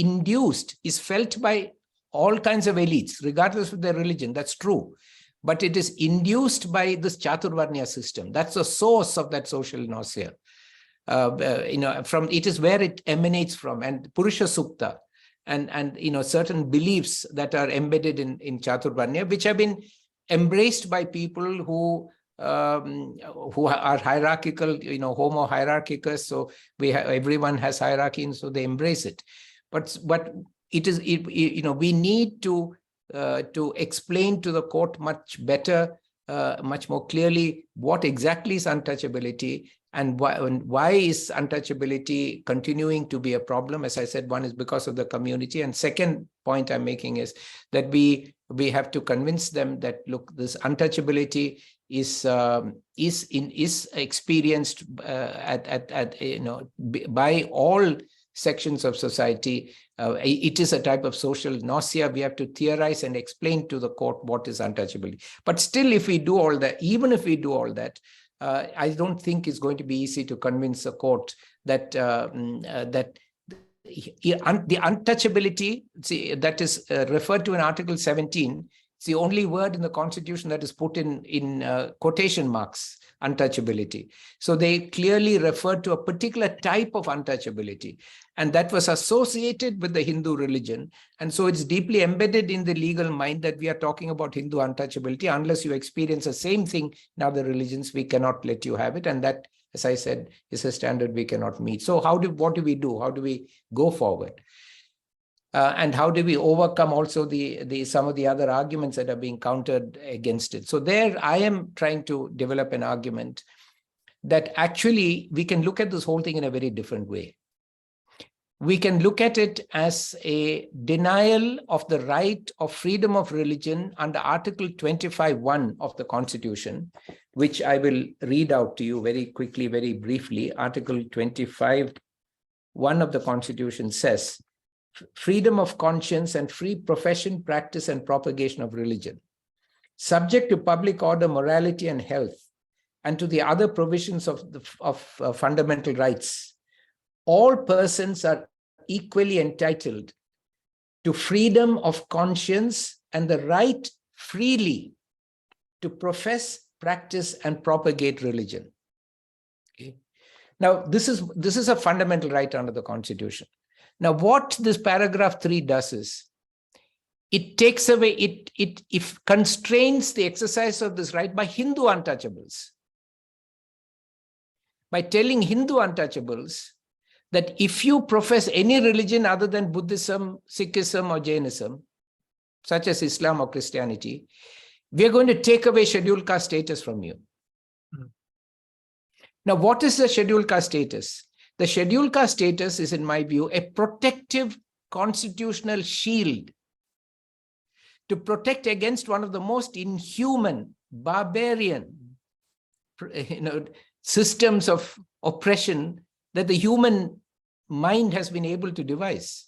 felt by all kinds of elites, regardless of their religion. That's true. But it is induced by this Chaturvarnya system. That's the source of that social nausea. It is where it emanates from. And Purusha Sukta and certain beliefs that are embedded in Chaturvarnya, which have been embraced by people who are hierarchical, homo hierarchicus. So everyone has hierarchy, and so they embrace it. But we need to explain to the court much better, much more clearly what exactly is untouchability and why is untouchability continuing to be a problem. As I said, one is because of the community, and second point I'm making is that we have to convince them that, look, this untouchability is experienced by all sections of society. It is a type of social nausea. We have to theorize and explain to the court what is untouchability. But still, if we do all that, even if we do all that, I don't think it's going to be easy to convince a court that the untouchability that is referred to in Article 17 It's the only word in the Constitution that is put in quotation marks, untouchability. So they clearly referred to a particular type of untouchability, and that was associated with the Hindu religion. And so it's deeply embedded in the legal mind that we are talking about Hindu untouchability. Unless you experience the same thing in other religions, we cannot let you have it. And that, as I said, is a standard we cannot meet. So what do we do? How do we go forward? And how do we overcome also some of the other arguments that are being countered against it? So there I am trying to develop an argument that actually we can look at this whole thing in a very different way. We can look at it as a denial of the right of freedom of religion under Article 25(1) of the Constitution, which I will read out to you very quickly, very briefly. Article 25(1) of the Constitution says, freedom of conscience and free profession, practice, and propagation of religion, subject to public order, morality, and health, and to the other provisions of fundamental rights. All persons are equally entitled to freedom of conscience and the right freely to profess, practice, and propagate religion. Okay. Now, this is a fundamental right under the Constitution. Now, what this paragraph 3 does is, it takes away, it constrains the exercise of this right by Hindu untouchables. By telling Hindu untouchables that if you profess any religion other than Buddhism, Sikhism, or Jainism, such as Islam or Christianity, we are going to take away scheduled caste status from you. Now, what is the scheduled caste status? The scheduled caste status is, in my view, a protective constitutional shield to protect against one of the most inhuman, barbarian, systems of oppression that the human mind has been able to devise.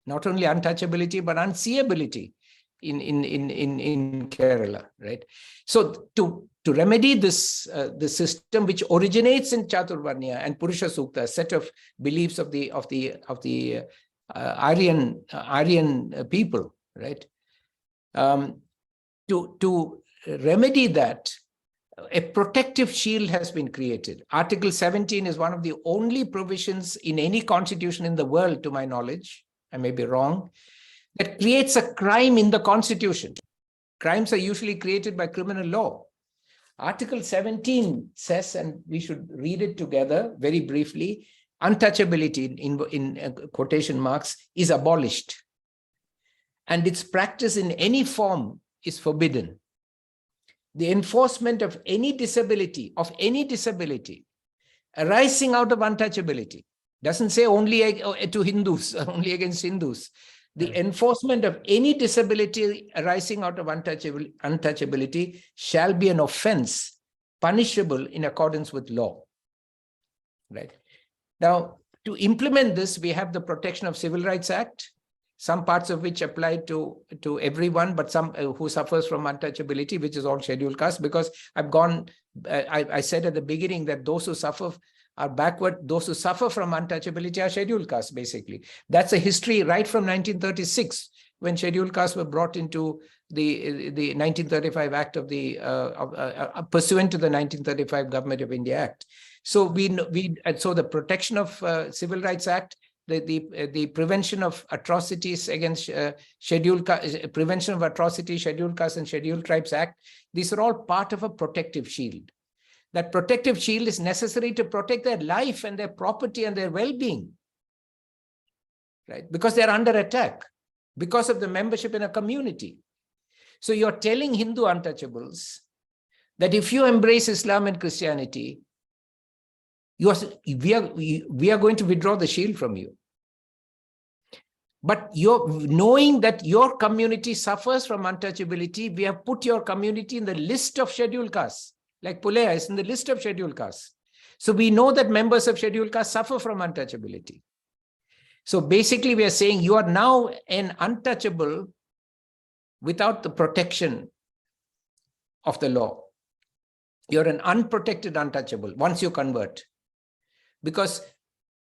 Not only untouchability, but unseeability in Kerala, right? So to remedy this system, which originates in Chaturvarnya and Purusha Sukta, a set of beliefs of the Aryan people, right? To remedy that, a protective shield has been created. Article 17 is one of the only provisions in any constitution in the world, to my knowledge, I may be wrong, that creates a crime in the Constitution. Crimes are usually created by criminal law. Article 17 says, and we should read it together very briefly, untouchability in quotation marks is abolished, and its practice in any form is forbidden. The enforcement of any disability arising out of untouchability, doesn't say only to Hindus, only against Hindus. The enforcement of any disability arising out of untouchability shall be an offense punishable in accordance with law. Right? Now, to implement this, we have the Protection of Civil Rights Act, some parts of which apply to everyone, but some who suffers from untouchability, which is all scheduled caste, because I said at the beginning that those who suffer are backward, those who suffer from untouchability are scheduled caste, basically. That's a history right from 1936, when scheduled castes were brought into the 1935 Act of the, pursuant to the 1935 Government of India Act. So so the Protection of Civil Rights Act, the prevention of atrocities against prevention of atrocities, scheduled castes and scheduled tribes act, these are all part of a protective shield. That protective shield is necessary to protect their life and their property and their well-being, right? Because they're under attack because of the membership in a community. So you're telling Hindu untouchables that if you embrace Islam and Christianity, we are going to withdraw the shield from you. But you're knowing that your community suffers from untouchability, we have put your community in the list of scheduled castes. Like Pulea is in the list of scheduled castes. So we know that members of scheduled castes suffer from untouchability. So basically we are saying you are now an untouchable without the protection of the law. You're an unprotected untouchable once you convert. Because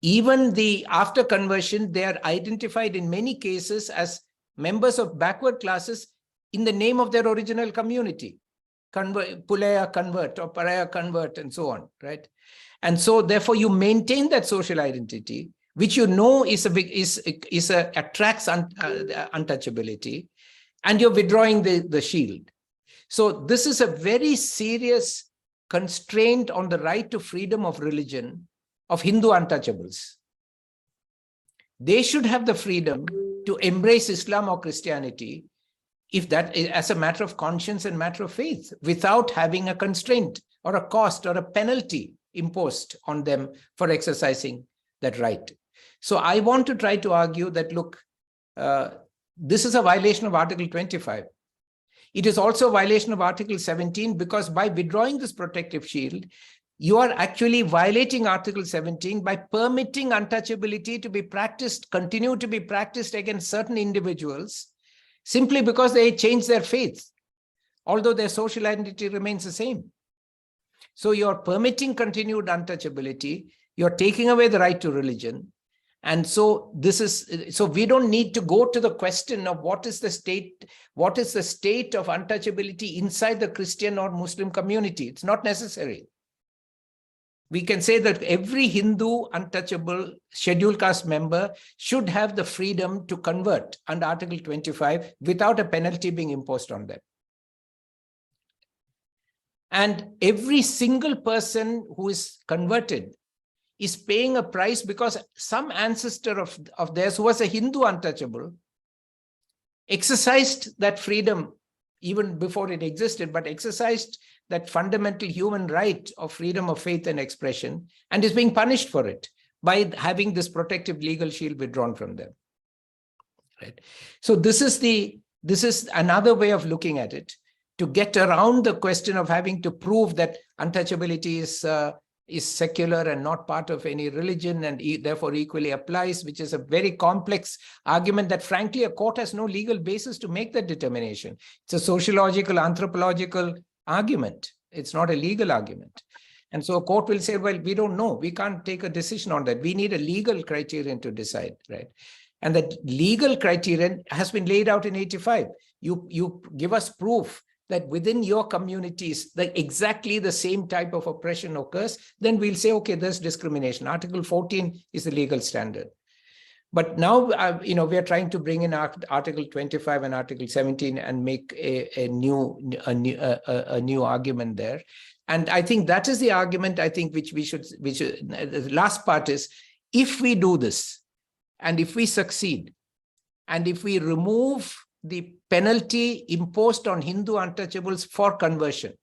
even after conversion, they are identified in many cases as members of backward classes in the name of their original community. Pulaya convert or Paraya convert and so on, right? And so therefore you maintain that social identity, which you know attracts untouchability, and you're withdrawing the shield. So this is a very serious constraint on the right to freedom of religion of Hindu untouchables. They should have the freedom to embrace Islam or Christianity, if that is as a matter of conscience and matter of faith, without having a constraint or a cost or a penalty imposed on them for exercising that right. So I want to try to argue that, look, this is a violation of Article 25. It is also a violation of Article 17, because by withdrawing this protective shield, you are actually violating Article 17 by permitting untouchability to be practiced, continue to be practiced against certain individuals, simply because they change their faith, although their social identity remains the same. So you're permitting continued untouchability, you're taking away the right to religion. And so we don't need to go to the question of what is the state of untouchability inside the Christian or Muslim community. It's not necessary. We can say that every Hindu untouchable scheduled caste member should have the freedom to convert under Article 25 without a penalty being imposed on them. And every single person who is converted is paying a price because some ancestor of theirs who was a Hindu untouchable exercised that freedom even before it existed, but exercised that fundamental human right of freedom of faith and expression, and is being punished for it by having this protective legal shield withdrawn from them. Right. So this is another way of looking at it, to get around the question of having to prove that untouchability is secular and not part of any religion and therefore equally applies, which is a very complex argument that frankly a court has no legal basis to make that determination. It's a sociological, anthropological argument. It's not a legal argument. And so a court will say, well, we don't know. We can't take a decision on that. We need a legal criterion to decide, right? And that legal criterion has been laid out in 85. You give us proof that within your communities, that exactly the same type of oppression occurs, then we'll say, okay, there's discrimination. Article 14 is the legal standard. But now, we are trying to bring in Article 25 and Article 17 and make a new argument there. And I think that is the argument, I think, which the last part is, if we do this, and if we succeed, and if we remove the penalty imposed on Hindu untouchables for conversion,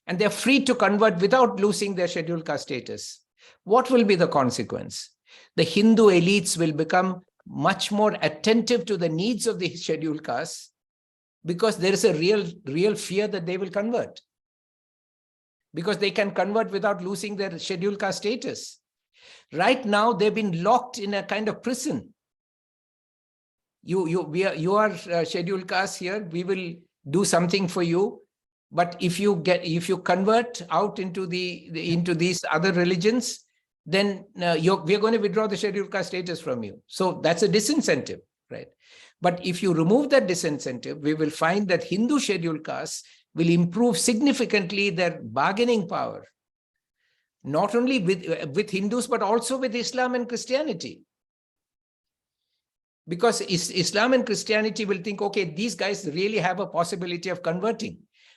and they're free to convert without losing their scheduled caste status, what will be the consequence? The Hindu elites will become much more attentive to the needs of the scheduled castes, because there is a real fear that they will convert, because they can convert without losing their scheduled caste status. Right now, they've been locked in a kind of prison. You are scheduled caste here. We will do something for you, but if you convert out into these other religions, then we are going to withdraw the scheduled caste status from you. So that's a disincentive, right? But if you remove that disincentive, we will find that Hindu scheduled castes will improve significantly their bargaining power, not only with Hindus, but also with Islam and Christianity. Because Islam and Christianity will think, okay, these guys really have a possibility of converting.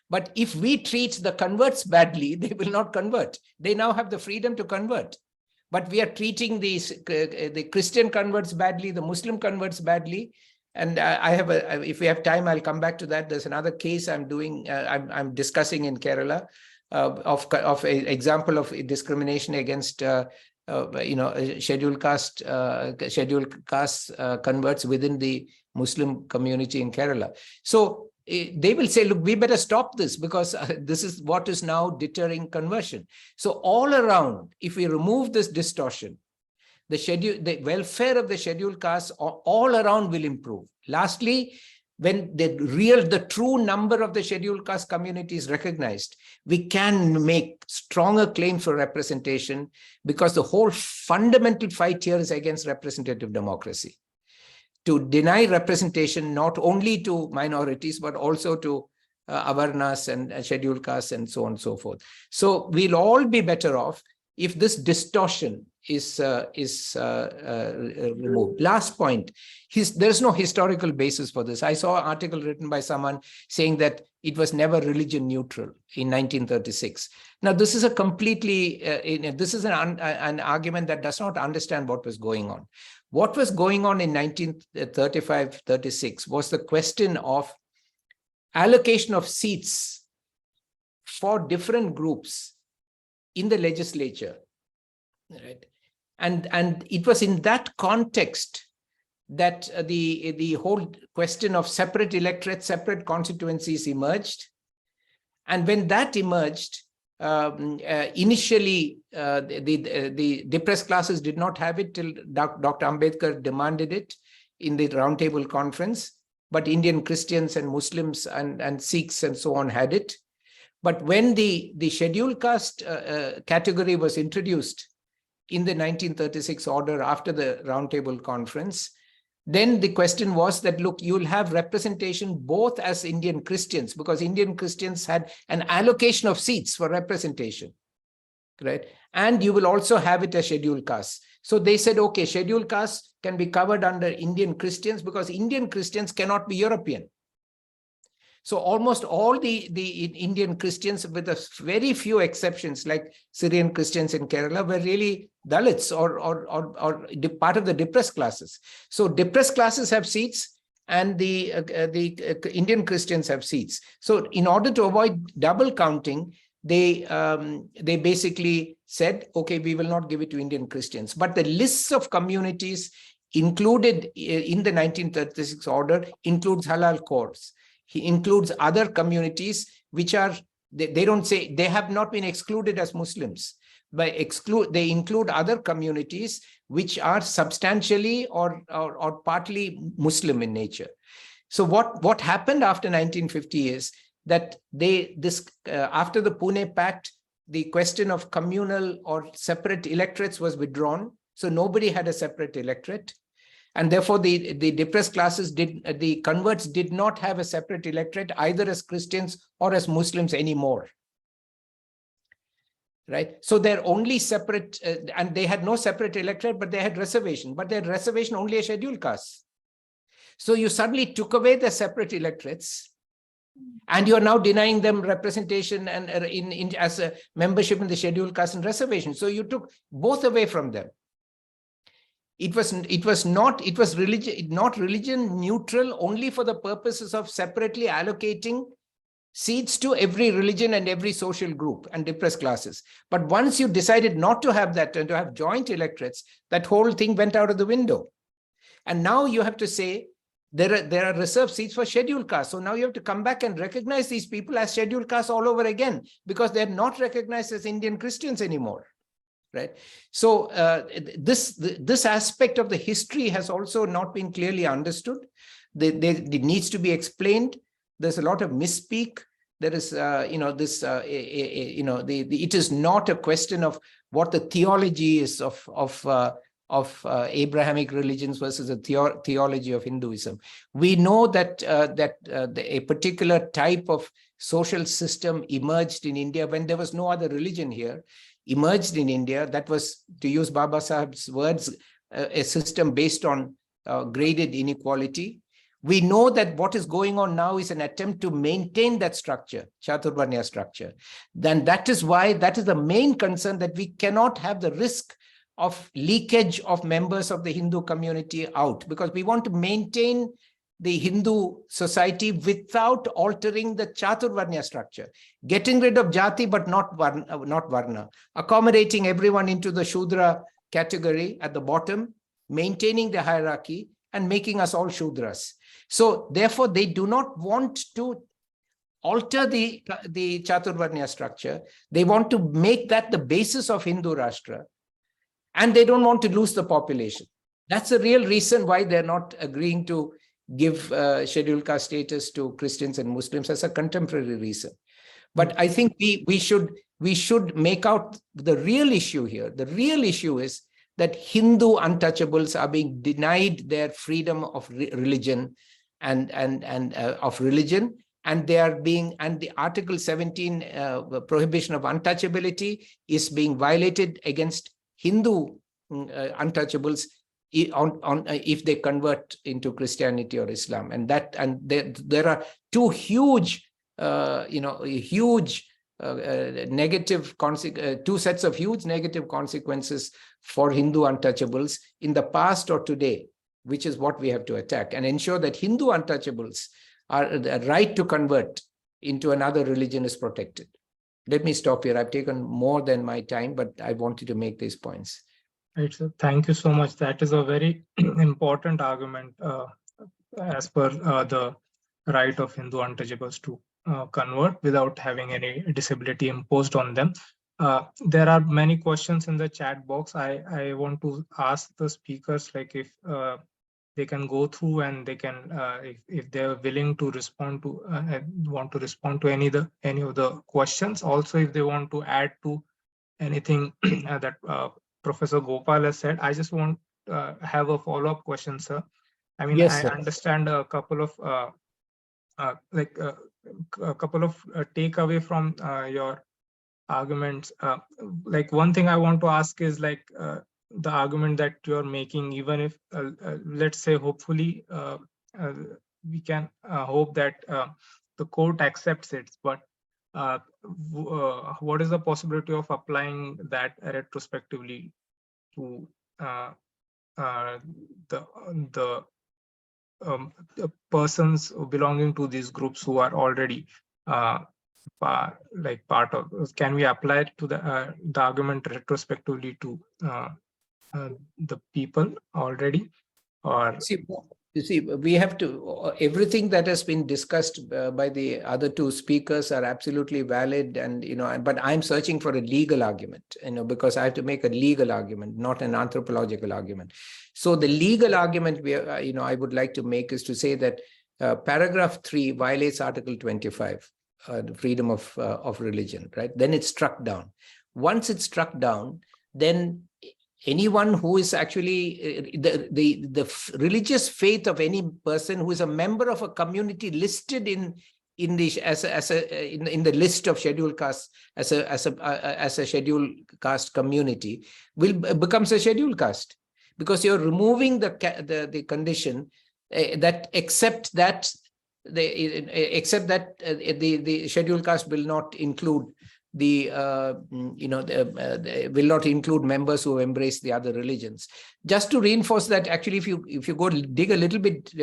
But if we treat the converts badly, they will not convert. They now have the freedom to convert. But we are treating the Christian converts badly, the Muslim converts badly. And if we have time, I'll come back to that. There's another case I'm I'm discussing in Kerala of an example of discrimination against scheduled caste converts within the Muslim community in Kerala. So they will say, look, we better stop this, because this is what is now deterring conversion. So all around, if we remove this distortion, the welfare of the scheduled castes all around will improve. Lastly, when the true number of the scheduled caste community is recognized, we can make stronger claims for representation, because the whole fundamental fight here is against representative democracy. to deny representation not only to minorities, but also to avarnas and scheduled castes and so on and so forth. So we'll all be better off if this distortion is removed. Last point, there's no historical basis for this. I saw an article written by someone saying that it was never religion neutral in 1936. Now, this is a completely, this is an argument that does not understand what was going on. What was going on in 1935-36 was the question of allocation of seats for different groups in the legislature, right? And it was in that context that the whole question of separate electorates, separate constituencies emerged. And when that emerged, initially the depressed classes did not have it till Dr. Ambedkar demanded it in the Roundtable Conference, but Indian Christians and Muslims and Sikhs and so on had it. But when the scheduled caste category was introduced in the 1936 order after the Roundtable Conference, then the question was that, look, you'll have representation both as Indian Christians, because Indian Christians had an allocation of seats for representation, right? And you will also have it as scheduled castes. So they said, okay, scheduled castes can be covered under Indian Christians because Indian Christians cannot be European. So almost all the Indian Christians, with a very few exceptions, like Syrian Christians in Kerala, were really Dalits or part of the depressed classes. So depressed classes have seats and the Indian Christians have seats. So in order to avoid double counting, they basically said, okay, we will not give it to Indian Christians. But the lists of communities included in the 1936 order includes halal courts. He includes other communities which are, they don't say, they have not been excluded as Muslims. They include other communities which are substantially or partly Muslim in nature. So what happened after 1950 is that after the Pune Pact, the question of communal or separate electorates was withdrawn. So nobody had a separate electorate. And therefore, the depressed classes the converts did not have a separate electorate either as Christians or as Muslims anymore. Right? So they're only separate, and they had no separate electorate, but they had reservation. But they had reservation only as scheduled castes. So you suddenly took away the separate electorates, and you are now denying them representation and as a membership in the scheduled caste and reservation. So you took both away from them. It was not religion neutral only for the purposes of separately allocating seats to every religion and every social group and depressed classes. But once you decided not to have that and to have joint electorates, that whole thing went out of the window. And now you have to say there are reserved seats for scheduled castes. So now you have to come back and recognize these people as scheduled castes all over again, because they're not recognized as Indian Christians anymore. Right. So this aspect of the history has also not been clearly understood. It needs to be explained. There's a lot of misspeak. There is, it is not a question of what the theology is of Abrahamic religions versus a theology of Hinduism. We know that a particular type of social system emerged in India when there was no other religion here. Emerged in India, that was, to use Baba Saheb's words, a system based on graded inequality. We know that what is going on now is an attempt to maintain that structure, Chaturvarnya structure. Then that is why, that is the main concern, that we cannot have the risk of leakage of members of the Hindu community out, because we want to maintain the Hindu society without altering the Chaturvarnya structure, getting rid of Jati but not Varna, accommodating everyone into the Shudra category at the bottom, maintaining the hierarchy and making us all Shudras. So therefore, they do not want to alter the Chaturvarnya structure. They want to make that the basis of Hindu Rashtra, and they don't want to lose the population. That's the real reason why they're not agreeing to give scheduled caste status to Christians and Muslims, as a contemporary reason. But I think we should make out the real issue here. The real issue is that Hindu untouchables are being denied their freedom of religion and they are being, and the Article 17 prohibition of untouchability is being violated against Hindu untouchables if they convert into Christianity or Islam, and there are two huge negative two sets of huge negative consequences for Hindu untouchables in the past or today, which is what we have to attack and ensure that Hindu untouchables are the right to convert into another religion is protected. Let me stop here. I've taken more than my time, but I wanted to make these points. Right, so thank you so much. That is a very important argument as per the right of Hindu untouchables to convert without having any disability imposed on them. There are many questions in the chat box. I want to ask the speakers, like, if they can go through and they can, if they're willing to respond to, want to respond to any of the questions. Also, if they want to add to anything that Professor Gopal has said. I just want have a follow-up question, sir. I mean, Yes, I sir. understand a couple of takeaway from your arguments. Like, one thing I want to ask is, like, the argument that you're making, even if let's say, hopefully we can hope that the court accepts it, but what is the possibility of applying that retrospectively to the persons belonging to these groups who are already part of? Can we apply it to the argument retrospectively to the people already, or? You see, we have to, everything that has been discussed by the other two speakers are absolutely valid, and but I'm searching for a legal argument, because I have to make a legal argument, not an anthropological argument. So the legal argument I would like to make is to say that paragraph 3 violates Article 25, the freedom of religion, right? Then it's struck down. Once it's struck down, then anyone who is actually the religious faith of any person who is a member of a community listed in the list of scheduled castes as a scheduled caste community becomes a scheduled caste, because you're removing the condition that except that the scheduled caste will not include will not include members who embrace the other religions. Just to reinforce that, actually, if you go dig a little bit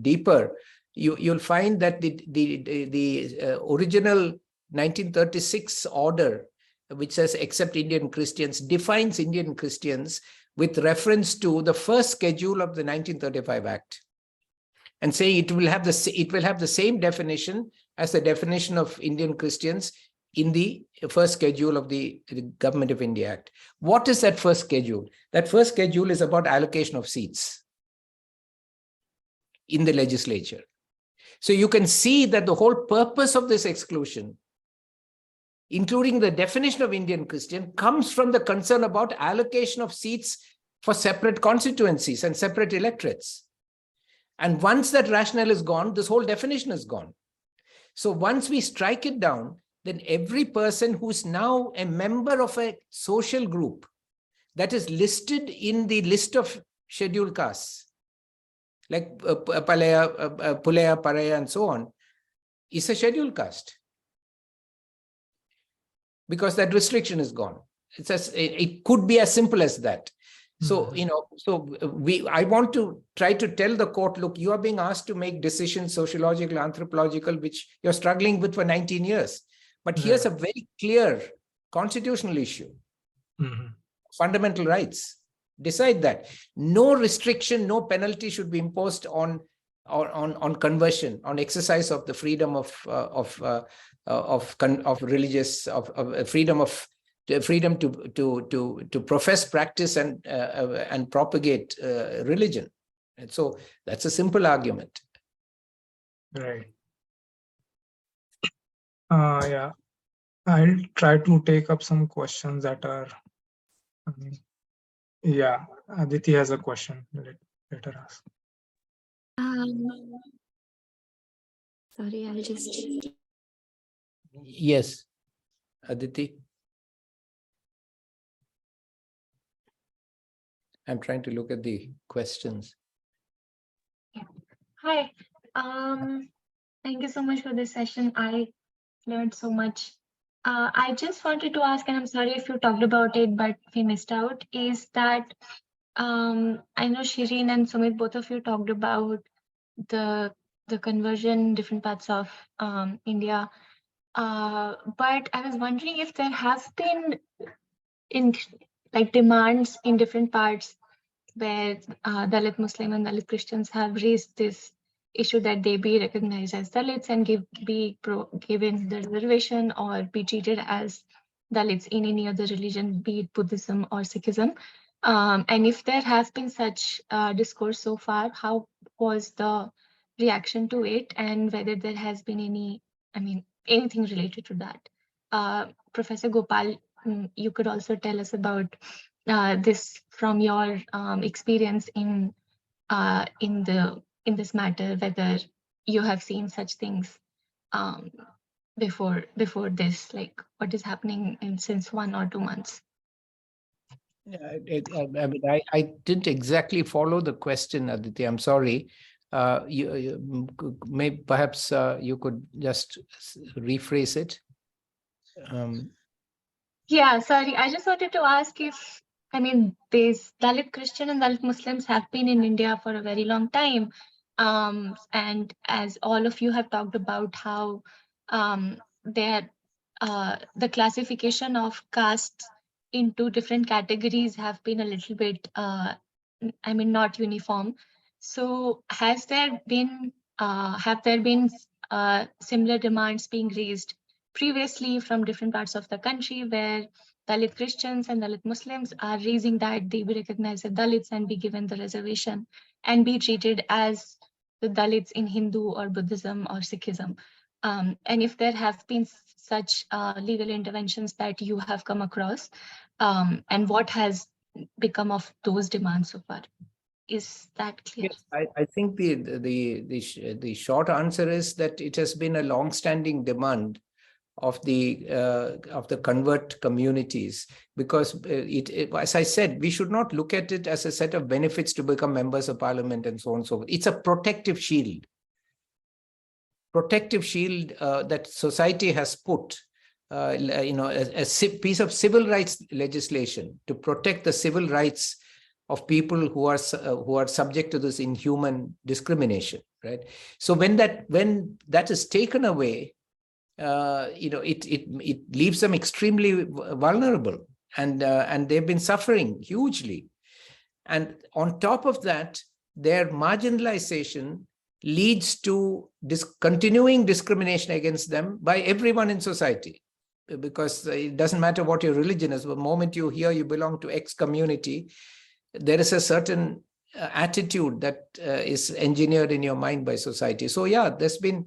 deeper, you'll find that the original 1936 order, which says except Indian Christians, defines Indian Christians with reference to the first schedule of the 1935 Act, and say it will have the same definition as the definition of Indian Christians in the first schedule of the Government of India Act. What is that first schedule? That first schedule is about allocation of seats in the legislature. So you can see that the whole purpose of this exclusion, including the definition of Indian Christian, comes from the concern about allocation of seats for separate constituencies and separate electorates. And once that rationale is gone, this whole definition is gone. So once we strike it down, then every person who's now a member of a social group that is listed in the list of scheduled castes, like Pulaya, Paraya, and so on, is a scheduled caste, because that restriction is gone. It could be as simple as that. So, I want to try to tell the court, look, you are being asked to make decisions, sociological, anthropological, which you're struggling with for 19 years. But here's a very clear constitutional issue. Fundamental rights. Decide that. No restriction, no penalty should be imposed on conversion, on exercise of the freedom of religious, freedom to profess, practice, and propagate religion. And so that's a simple argument. Right. Yeah, I'll try to take up some questions that are Yeah, Aditi has a question. Let her ask. Sorry, I'll just. Yes, Aditi. I'm trying to look at the questions. Hi. Thank you so much for this session. I learned so much. I just wanted to ask, and I'm sorry if you talked about it, but we missed out, is that I know Shireen and Sumit, both of you talked about the conversion in different parts of India. But I was wondering if there have been demands in different parts where Dalit Muslim and Dalit Christians have raised this issue that they be recognized as Dalits and be given the reservation or be treated as Dalits in any other religion, be it Buddhism or Sikhism. And if there has been such discourse so far, how was the reaction to it, and whether there has been anything related to that? Professor Gopal, you could also tell us about this from your experience in this matter, whether you have seen such things before this, like what is happening since 1 or 2 months. I didn't exactly follow the question, Aditi. I'm sorry. Maybe perhaps you could just rephrase it. Yeah, sorry. I just wanted to ask if, these Dalit Christian and Dalit Muslims have been in India for a very long time. And as all of you have talked about how the classification of castes into different categories have been a little bit, not uniform. So have there been similar demands being raised previously from different parts of the country where Dalit Christians and Dalit Muslims are raising that they be recognized as Dalits and be given the reservation and be treated as the Dalits in Hindu or Buddhism or Sikhism? And if there have been such legal interventions that you have come across, and what has become of those demands so far? Is that clear? Yes, I think the short answer is that it has been a long-standing demand of the convert communities, because as I said, we should not look at it as a set of benefits to become members of parliament and so on and so forth. It's a protective shield that society has put, a piece of civil rights legislation to protect the civil rights of people who are subject to this inhuman discrimination, right? So when that is taken away, it leaves them extremely vulnerable, and they've been suffering hugely. And on top of that, their marginalization leads to continuing discrimination against them by everyone in society, because it doesn't matter what your religion is. The moment you hear you belong to X community, there is a certain attitude that is engineered in your mind by society. So yeah, there's been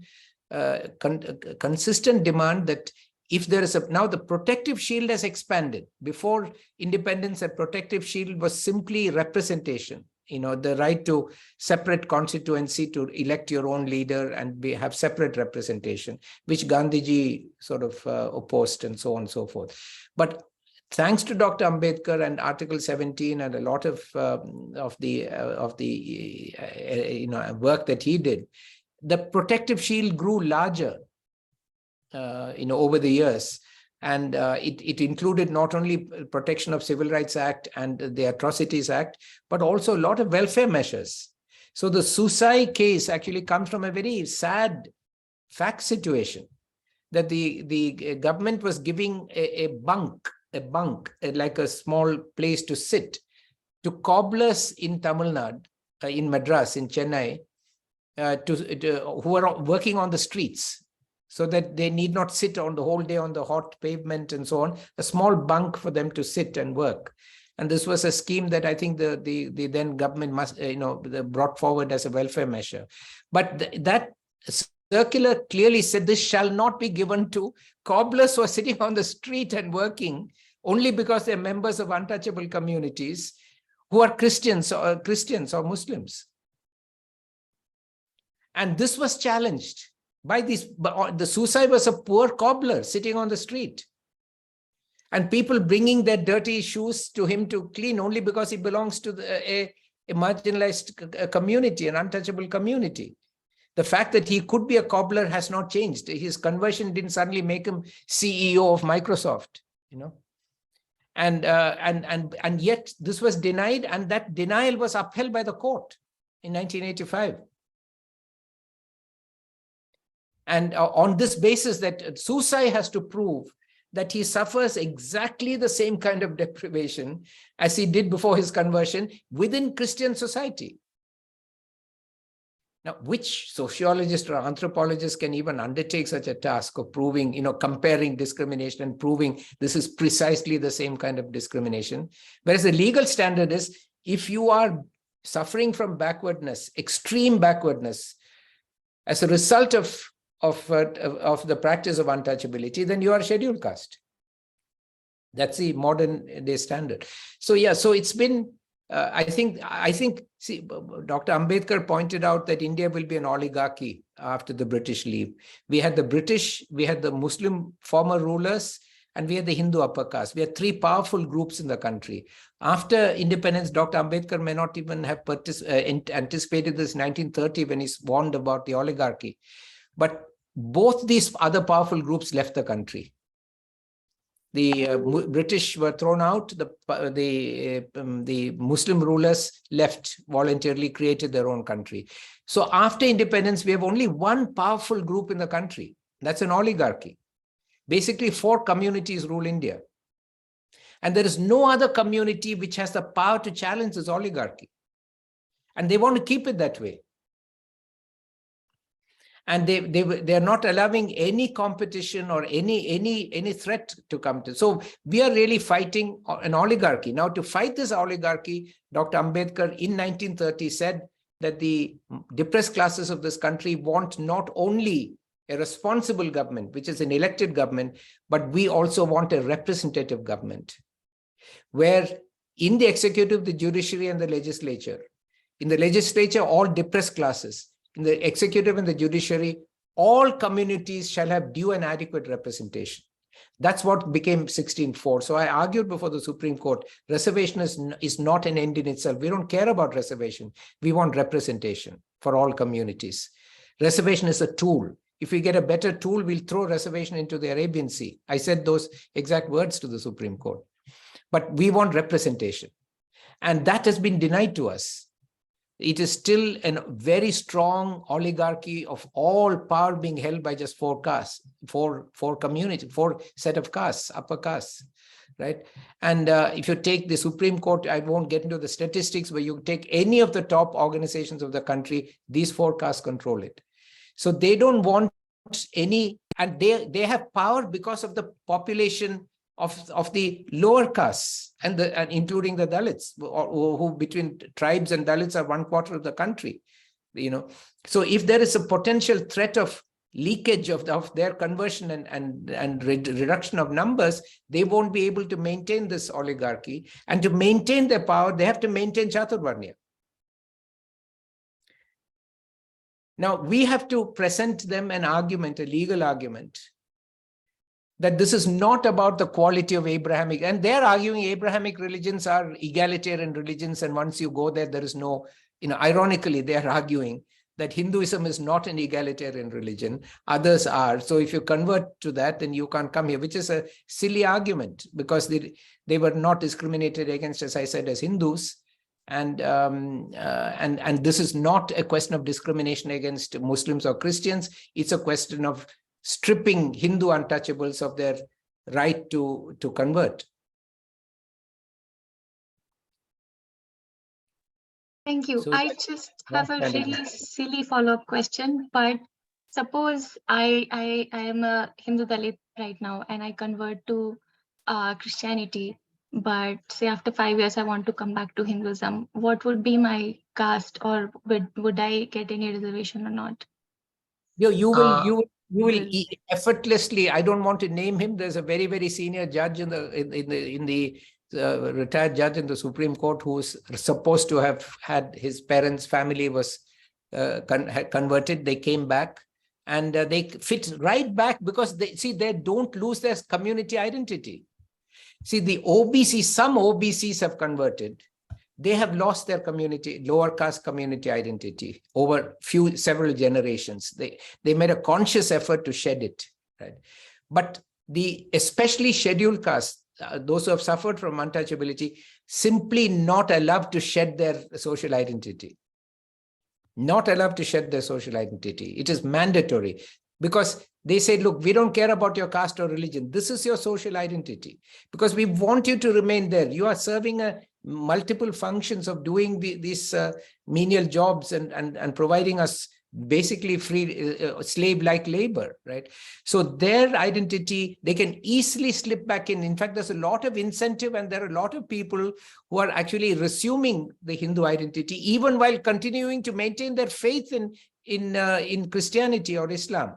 consistent demand that if there is now the protective shield has expanded. Before independence, a protective shield was simply representation, the right to separate constituency, to elect your own leader and have separate representation, which Gandhiji sort of opposed, and so on and so forth. But thanks to Dr. Ambedkar and Article 17 and a lot of the work that he did, the protective shield grew larger, over the years, and it included not only protection of Civil Rights Act and the Atrocities Act, but also a lot of welfare measures. So the Susai case actually comes from a very sad fact situation, that the government was giving a bunk, like a small place to sit, to cobblers in Tamil Nadu, in Madras, in Chennai, who are working on the streets, so that they need not sit on the whole day on the hot pavement and so on, a small bunk for them to sit and work. And this was a scheme that I think the then government brought forward as a welfare measure. But that circular clearly said this shall not be given to cobblers who are sitting on the street and working only because they're members of untouchable communities, who are Christians or Muslims. And this was challenged by these. The Susai was a poor cobbler sitting on the street, and people bringing their dirty shoes to him to clean only because he belongs to a marginalized community, an untouchable community. The fact that he could be a cobbler has not changed. His conversion didn't suddenly make him CEO of Microsoft, you know. And yet this was denied, and that denial was upheld by the court in 1985. And on this basis, that Susai has to prove that he suffers exactly the same kind of deprivation as he did before his conversion within Christian society. Now, which sociologist or anthropologist can even undertake such a task of proving, you know, comparing discrimination and proving this is precisely the same kind of discrimination? Whereas the legal standard is, if you are suffering from backwardness, extreme backwardness, as a result of the practice of untouchability, then you are scheduled caste. That's the modern day standard. So yeah, so it's been, I think, see, Dr. Ambedkar pointed out that India will be an oligarchy after the British leave. We had the British, we had the Muslim former rulers, and we had the Hindu upper caste. We had three powerful groups in the country. After independence, Dr. Ambedkar may not even have anticipated this in 1930 when he warned about the oligarchy. But both these other powerful groups left the country. The British were thrown out. The Muslim rulers left, voluntarily created their own country. So after independence, we have only one powerful group in the country. That's an oligarchy. Basically, 4 communities rule India. And there is no other community which has the power to challenge this oligarchy. And they want to keep it that way. And they are not allowing any competition or any threat to come to. So we are really fighting an oligarchy. Now, to fight this oligarchy, Dr. Ambedkar in 1930 said that the depressed classes of this country want not only a responsible government, which is an elected government, but we also want a representative government, where in the executive, the judiciary, and the legislature, in the legislature, all depressed classes, in the executive and the judiciary, all communities shall have due and adequate representation. That's what became 16.4. So I argued before the Supreme Court, reservation is not an end in itself. We don't care about reservation. We want representation for all communities. Reservation is a tool. If we get a better tool, we'll throw reservation into the Arabian Sea. I said those exact words to the Supreme Court. But we want representation. And that has been denied to us. It is still a very strong oligarchy of all power being held by just 4 castes, 4 communities, 4 set of castes, upper castes, right? And if you take the Supreme Court, I won't get into the statistics, but you take any of the top organizations of the country, these 4 castes control it. So they don't want any, and they have power because of the population of the lower castes, and including the Dalits, who between tribes and Dalits are 1/4 of the country, you know. So if there is a potential threat of leakage of their conversion and reduction of numbers, they won't be able to maintain this oligarchy. And to maintain their power, they have to maintain Chaturvarnya. Now, we have to present them an argument, a legal argument, that this is not about the quality of Abrahamic, and they're arguing Abrahamic religions are egalitarian religions, and once you go there, there is no, you know, ironically, they're arguing that Hinduism is not an egalitarian religion, others are. So if you convert to that, then you can't come here, which is a silly argument, because they were not discriminated against, as I said, as Hindus. And this is not a question of discrimination against Muslims or Christians. It's a question of stripping Hindu untouchables of their right to convert. Thank you. So I just have a really silly follow-up question, but suppose I am a Hindu Dalit right now and I convert to Christianity, but say after 5 years I want to come back to Hinduism. What would be my caste, or would I get any reservation or not? You will effortlessly. I don't want to name him. There's a very, very senior judge in the retired judge in the Supreme Court who's supposed to have had his parents' family was had converted. They came back and they fit right back because they don't lose their community identity. See, the OBC, some OBCs have converted. They have lost their community, lower caste community identity over several generations. They made a conscious effort to shed it, right? But especially scheduled caste, those who have suffered from untouchability, simply not allowed to shed their social identity. Not allowed to shed their social identity. It is mandatory because they say, look, we don't care about your caste or religion. This is your social identity because we want you to remain there. You are serving multiple functions of doing these menial jobs and providing us basically free slave-like labor, right? So their identity, they can easily slip back in. In fact, there's a lot of incentive and there are a lot of people who are actually resuming the Hindu identity, even while continuing to maintain their faith in Christianity or Islam.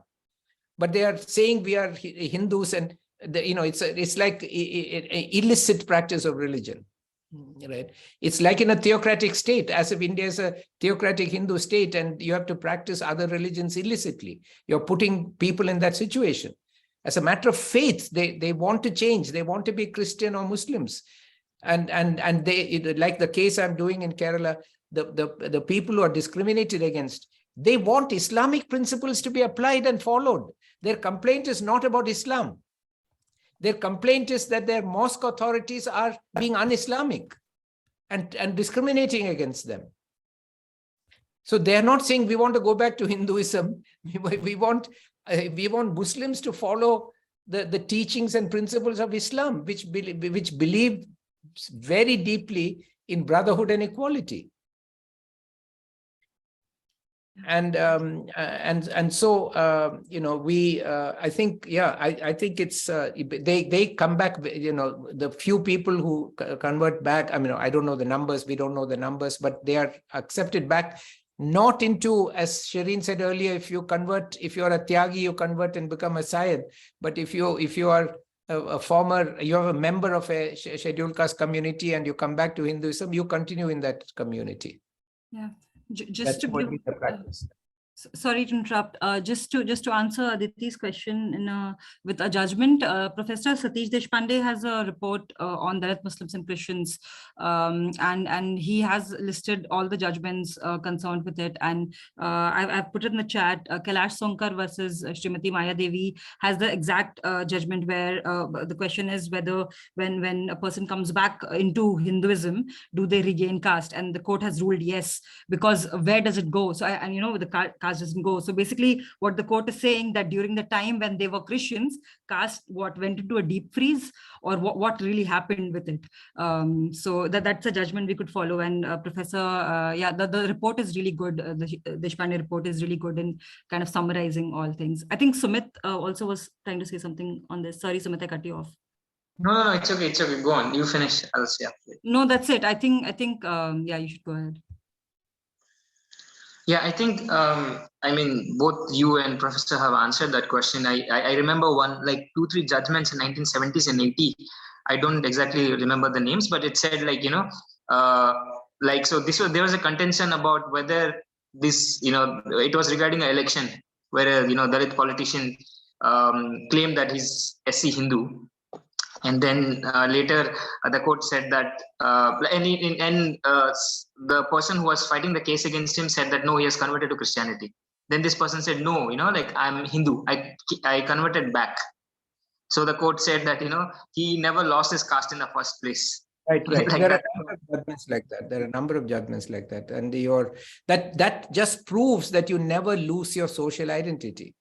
But they are saying we are Hindus and it's like illicit practice of religion. Right. It's like in a theocratic state, as if India is a theocratic Hindu state and you have to practice other religions illicitly. You're putting people in that situation. As a matter of faith, they want to change. They want to be Christian or Muslims. And they, like the case I'm doing in Kerala, the people who are discriminated against, they want Islamic principles to be applied and followed. Their complaint is not about Islam. Their complaint is that their mosque authorities are being un-Islamic and discriminating against them. So they're not saying we want to go back to Hinduism. We want Muslims to follow the teachings and principles of Islam, which believe very deeply in brotherhood and equality. And so I think it's they come back. The few people who convert back. I don't know the numbers. We don't know the numbers, but they are accepted back. Not into, as Shireen said earlier, if you convert, if you're a Tyagi, you convert and become a Syed. But if you are you have a member of a scheduled caste community and you come back to Hinduism, you continue in that community. Yeah. Just to give the practice. Sorry to interrupt. Just to answer Aditi's question with a judgment, Professor Satish Deshpande has a report on Dalit Muslims and Christians, and he has listed all the judgments concerned with it. And I've put it in the chat. Kailash Sonkar versus Srimati Maya Devi has the exact judgment where the question is whether when a person comes back into Hinduism, do they regain caste? And the court has ruled yes, because where does it go? So the caste doesn't go. So basically what the court is saying that during the time when they were Christians, caste went into a deep freeze, or what really happened with it. So that's a judgment we could follow. And Professor, the report is really good. The Deshpande report is really good in kind of summarizing all things. I think Sumit also was trying to say something on this. Sorry, Sumit, I cut you off. No, it's okay. Go on. You finish. I'll say after. No, that's it. I think you should go ahead. Yeah, I think, both you and Professor have answered that question. I remember 2-3 judgments in 1970s and 80. I don't exactly remember the names, but it said there was a contention about whether this, it was regarding an election where, Dalit politician claimed that he's SC Hindu. And then later the court said that, the person who was fighting the case against him said that no, he has converted to Christianity. Then this person said no, I'm Hindu. I converted back. So the court said that he never lost his caste in the first place. Right. There are a number of judgments like that. There are a number of judgments like that, and that just proves that you never lose your social identity.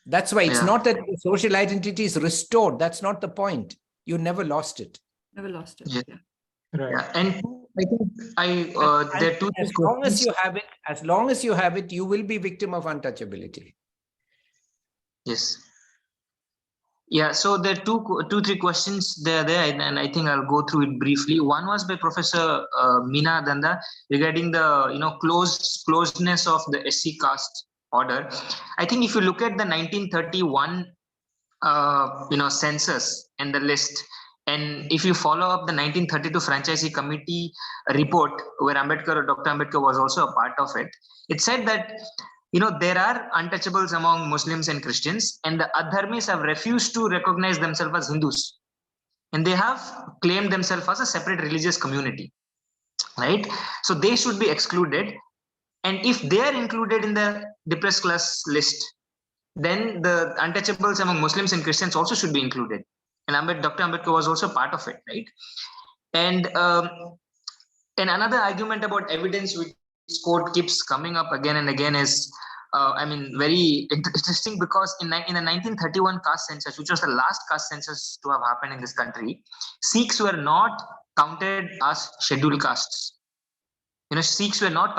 That's why it's not that the social identity is restored. That's not the point. You never lost it. Never lost it. Yeah. Right. Yeah. And I think there are two. As long as you have it, you will be victim of untouchability. Yes. Yeah. So there are 3 questions there, and I think I'll go through it briefly. One was by Professor Meena Danda regarding the closedness of the SC caste order. I think if you look at the 1931 census and the list, And if you follow up the 1932 Franchisee Committee report, where Dr. Ambedkar was also a part of it, it said that, there are untouchables among Muslims and Christians, and the Adharmis have refused to recognize themselves as Hindus. And they have claimed themselves as a separate religious community, right? So they should be excluded. And if they are included in the depressed class list, then the untouchables among Muslims and Christians also should be included. And Dr. Ambedkar was also part of it, right? And another argument about evidence which court keeps coming up again and again is, very interesting, because in the 1931 caste census, which was the last caste census to have happened in this country, Sikhs were not counted as scheduled castes. Sikhs were not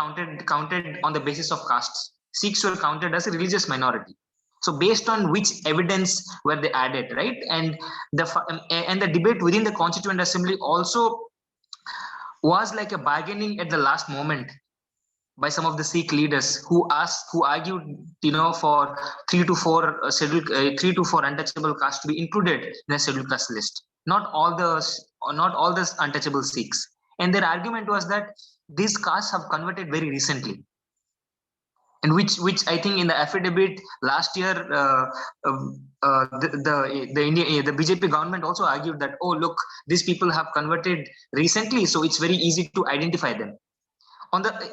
counted on the basis of castes. Sikhs were counted as a religious minority. So based on which evidence were they added, right? And the debate within the Constituent Assembly also was like a bargaining at the last moment by some of the Sikh leaders who argued, for 3 to 4 untouchable castes to be included in a scheduled caste list. Not all the untouchable Sikhs. And their argument was that these castes have converted very recently. And which I think in the affidavit last year, the BJP government also argued that, oh look, these people have converted recently, so it's very easy to identify them.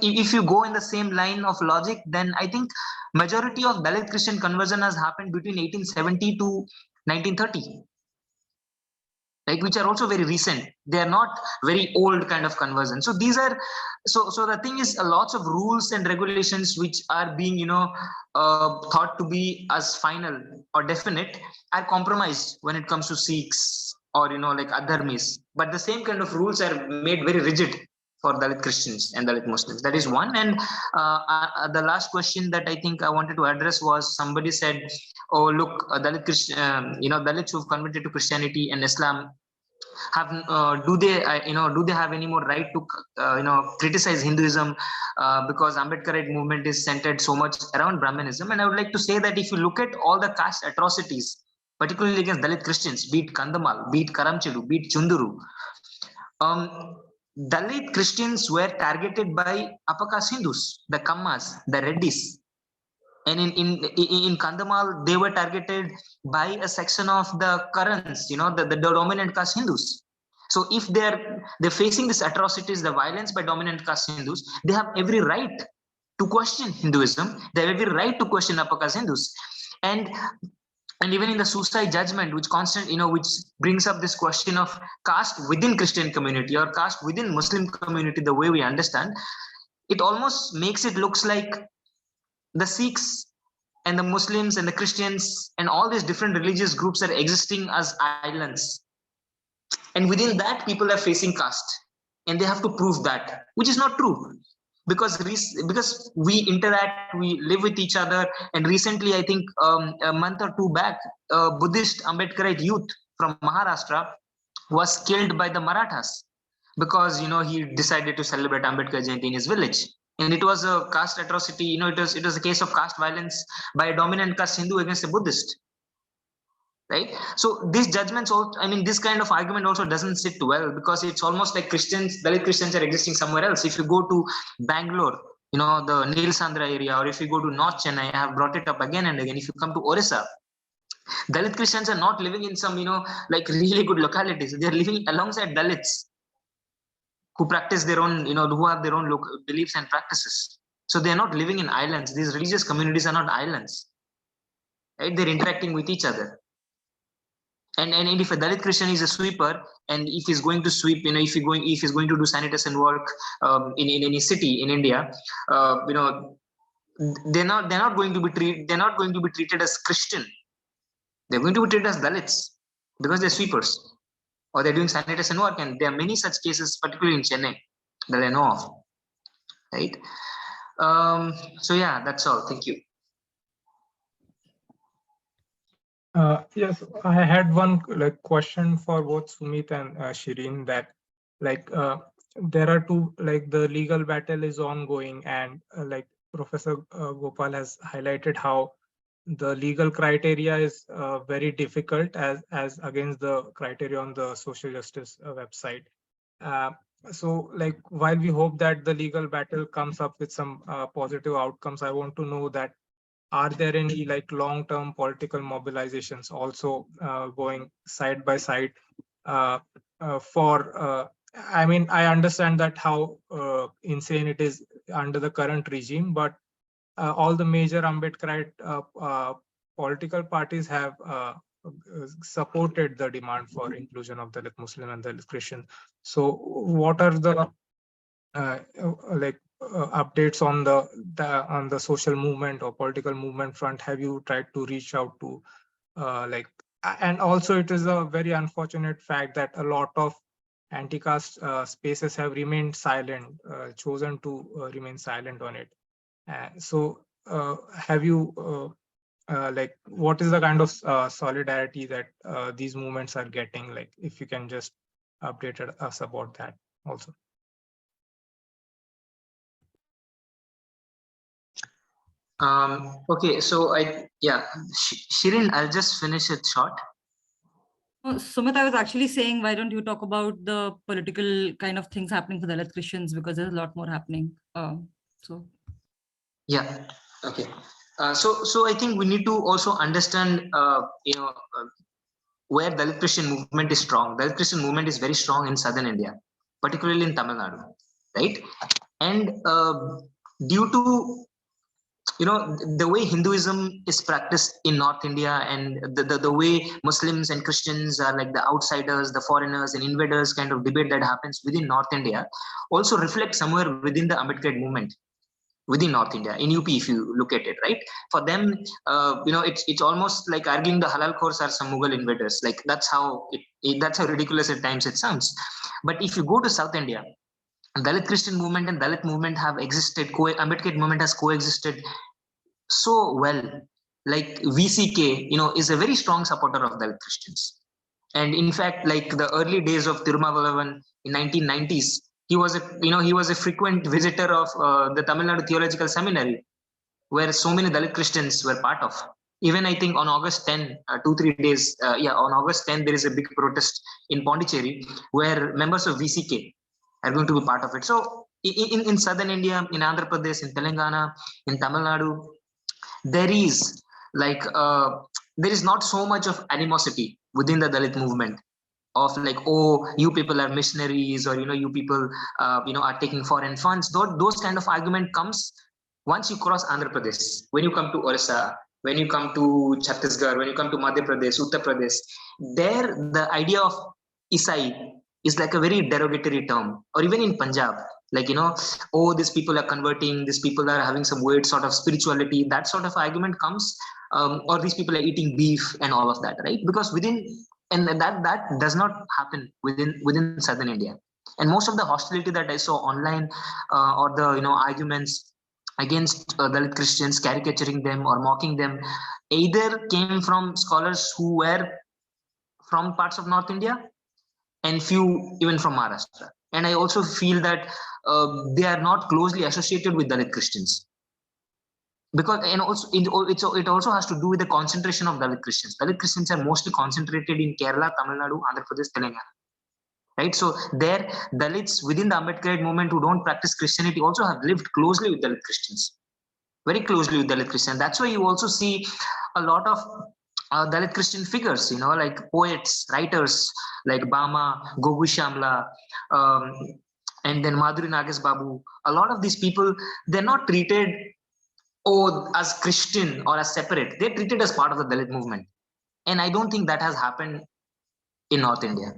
If you go in the same line of logic, then I think majority of Dalit Christian conversion has happened between 1870 to 1930. Right, which are also very recent. They are not very old kind of conversion. So these are, so the thing is, lots of rules and regulations which are being, thought to be as final or definite are compromised when it comes to Sikhs or, like Adharmis. But the same kind of rules are made very rigid for Dalit Christians and Dalit Muslims. That is one. And the last question that I think I wanted to address was, somebody said, oh look, Dalit Christian, Dalits who've converted to Christianity and Islam do they have any more right to criticize Hinduism, because Ambedkarite movement is centered so much around Brahmanism? And I would like to say that if you look at all the caste atrocities, particularly against Dalit Christians, be it Kandamal, be it Karamchedu, be it Chunduru, Dalit Christians were targeted by upper caste Hindus, the Kammas, the Reddys. And in Kandamal, they were targeted by a section of the Karans, the dominant caste Hindus. So if they're facing these atrocities, the violence by dominant caste Hindus, they have every right to question Hinduism. They have every right to question upper caste Hindus. And even in the suicide judgment, which brings up this question of caste within Christian community or caste within Muslim community, the way we understand, it almost makes it looks like the Sikhs and the Muslims and the Christians and all these different religious groups are existing as islands. And within that, people are facing caste. And they have to prove that, which is not true. Because we interact, we live with each other. And recently, I think a month or two back, a Buddhist Ambedkarite youth from Maharashtra was killed by the Marathas because, he decided to celebrate Ambedkar Jayanti in his village. And it was a caste atrocity, it was a case of caste violence by a dominant caste Hindu against a Buddhist. Right? So these judgments, this kind of argument also doesn't sit well, because it's almost like Dalit Christians are existing somewhere else. If you go to Bangalore, the Nil Sandra area, or if you go to North Chennai, I have brought it up again and again. If you come to Orissa, Dalit Christians are not living in some, like really good localities. They're living alongside Dalits who practice their own, who have their own local beliefs and practices. So they're not living in islands. These religious communities are not islands. Right? They're interacting with each other. And if a Dalit Christian is a sweeper, and if he's going to sweep, if he's going to do sanitation work in any city in India, they're not going to be treated as Christian. They're going to be treated as Dalits because they're sweepers or they're doing sanitation work. And there are many such cases, particularly in Chennai, that I know of. Right. So yeah, that's all. Thank you. Yes, I had one question for both Sumit and Shireen, that there are two, the legal battle is ongoing, and Professor Gopal has highlighted how the legal criteria is very difficult as against the criteria on the social justice website. So like, while we hope that the legal battle comes up with some positive outcomes, I want to know that, are there any like long-term political mobilizations also going side by side for I mean, I understand that how insane it is under the current regime, but all the major Ambedkarite political parties have supported the demand for inclusion of Dalit Muslim and Dalit Christian. So what are the updates on the social movement or political movement front? Have you tried to reach out to and also it is a very unfortunate fact that a lot of anti-caste spaces have remained silent, chosen to remain silent on it. So have you what is the kind of solidarity that these movements are getting? Like, if you can just update us about that also. Okay, so Shirin, I'll just finish it short. Sumit, I was actually saying, why don't you talk about the political kind of things happening for Dalit Christians, because there's a lot more happening. Yeah. Okay. So I think we need to also understand, where Dalit Christian movement is strong. Dalit Christian movement is very strong in southern India, particularly in Tamil Nadu, right? And due to the way Hinduism is practiced in North India, and the way Muslims and Christians are like the outsiders, the foreigners and invaders kind of debate that happens within North India, also reflects somewhere within the Ambedkarite movement within North India, in UP, if you look at it, right? For them, it's almost like arguing the halal khors are some Mughal invaders. Like, that's how ridiculous at times it sounds. But if you go to South India, Dalit Christian movement and Dalit movement have existed. Ambedkar movement has coexisted so well. Like VCK, is a very strong supporter of Dalit Christians. And in fact, like the early days of Tirumavalavan in 1990s, he was a frequent visitor of the Tamil Nadu Theological Seminary, where so many Dalit Christians were part of. Even I think on August 10, 2-3 days, on August 10, there is a big protest in Pondicherry where members of VCK are going to be part of it. So in southern India, in Andhra Pradesh, in Telangana, in Tamil Nadu, there is not so much of animosity within the Dalit movement of like, oh, you people are missionaries, or you people are taking foreign funds. Those kind of argument comes once you cross Andhra Pradesh. When you come to Orissa, when you come to Chhattisgarh, when you come to Madhya Pradesh, Uttar Pradesh, there the idea of Isai is like a very derogatory term. Or even in Punjab, like, oh, these people are converting, these people are having some weird sort of spirituality. That sort of argument comes, or these people are eating beef and all of that, right? Because that does not happen within southern India. And most of the hostility that I saw online, or the arguments against Dalit Christians, caricaturing them or mocking them, either came from scholars who were from parts of North India, and few even from Maharashtra. And I also feel that they are not closely associated with Dalit Christians, because it also has to do with the concentration of Dalit Christians. Dalit Christians are mostly concentrated in Kerala, Tamil Nadu, Andhra Pradesh, Telangana, right? So there, Dalits within the Ambedkarite movement who don't practice Christianity also have lived closely with Dalit Christians, very closely with Dalit Christians. That's why you also see a lot of Dalit Christian figures, like poets, writers like Bama, Gogu Shamla, and then Madhuri Nagesh Babu. A lot of these people, they're not treated as Christian or as separate. They're treated as part of the Dalit movement. And I don't think that has happened in North India.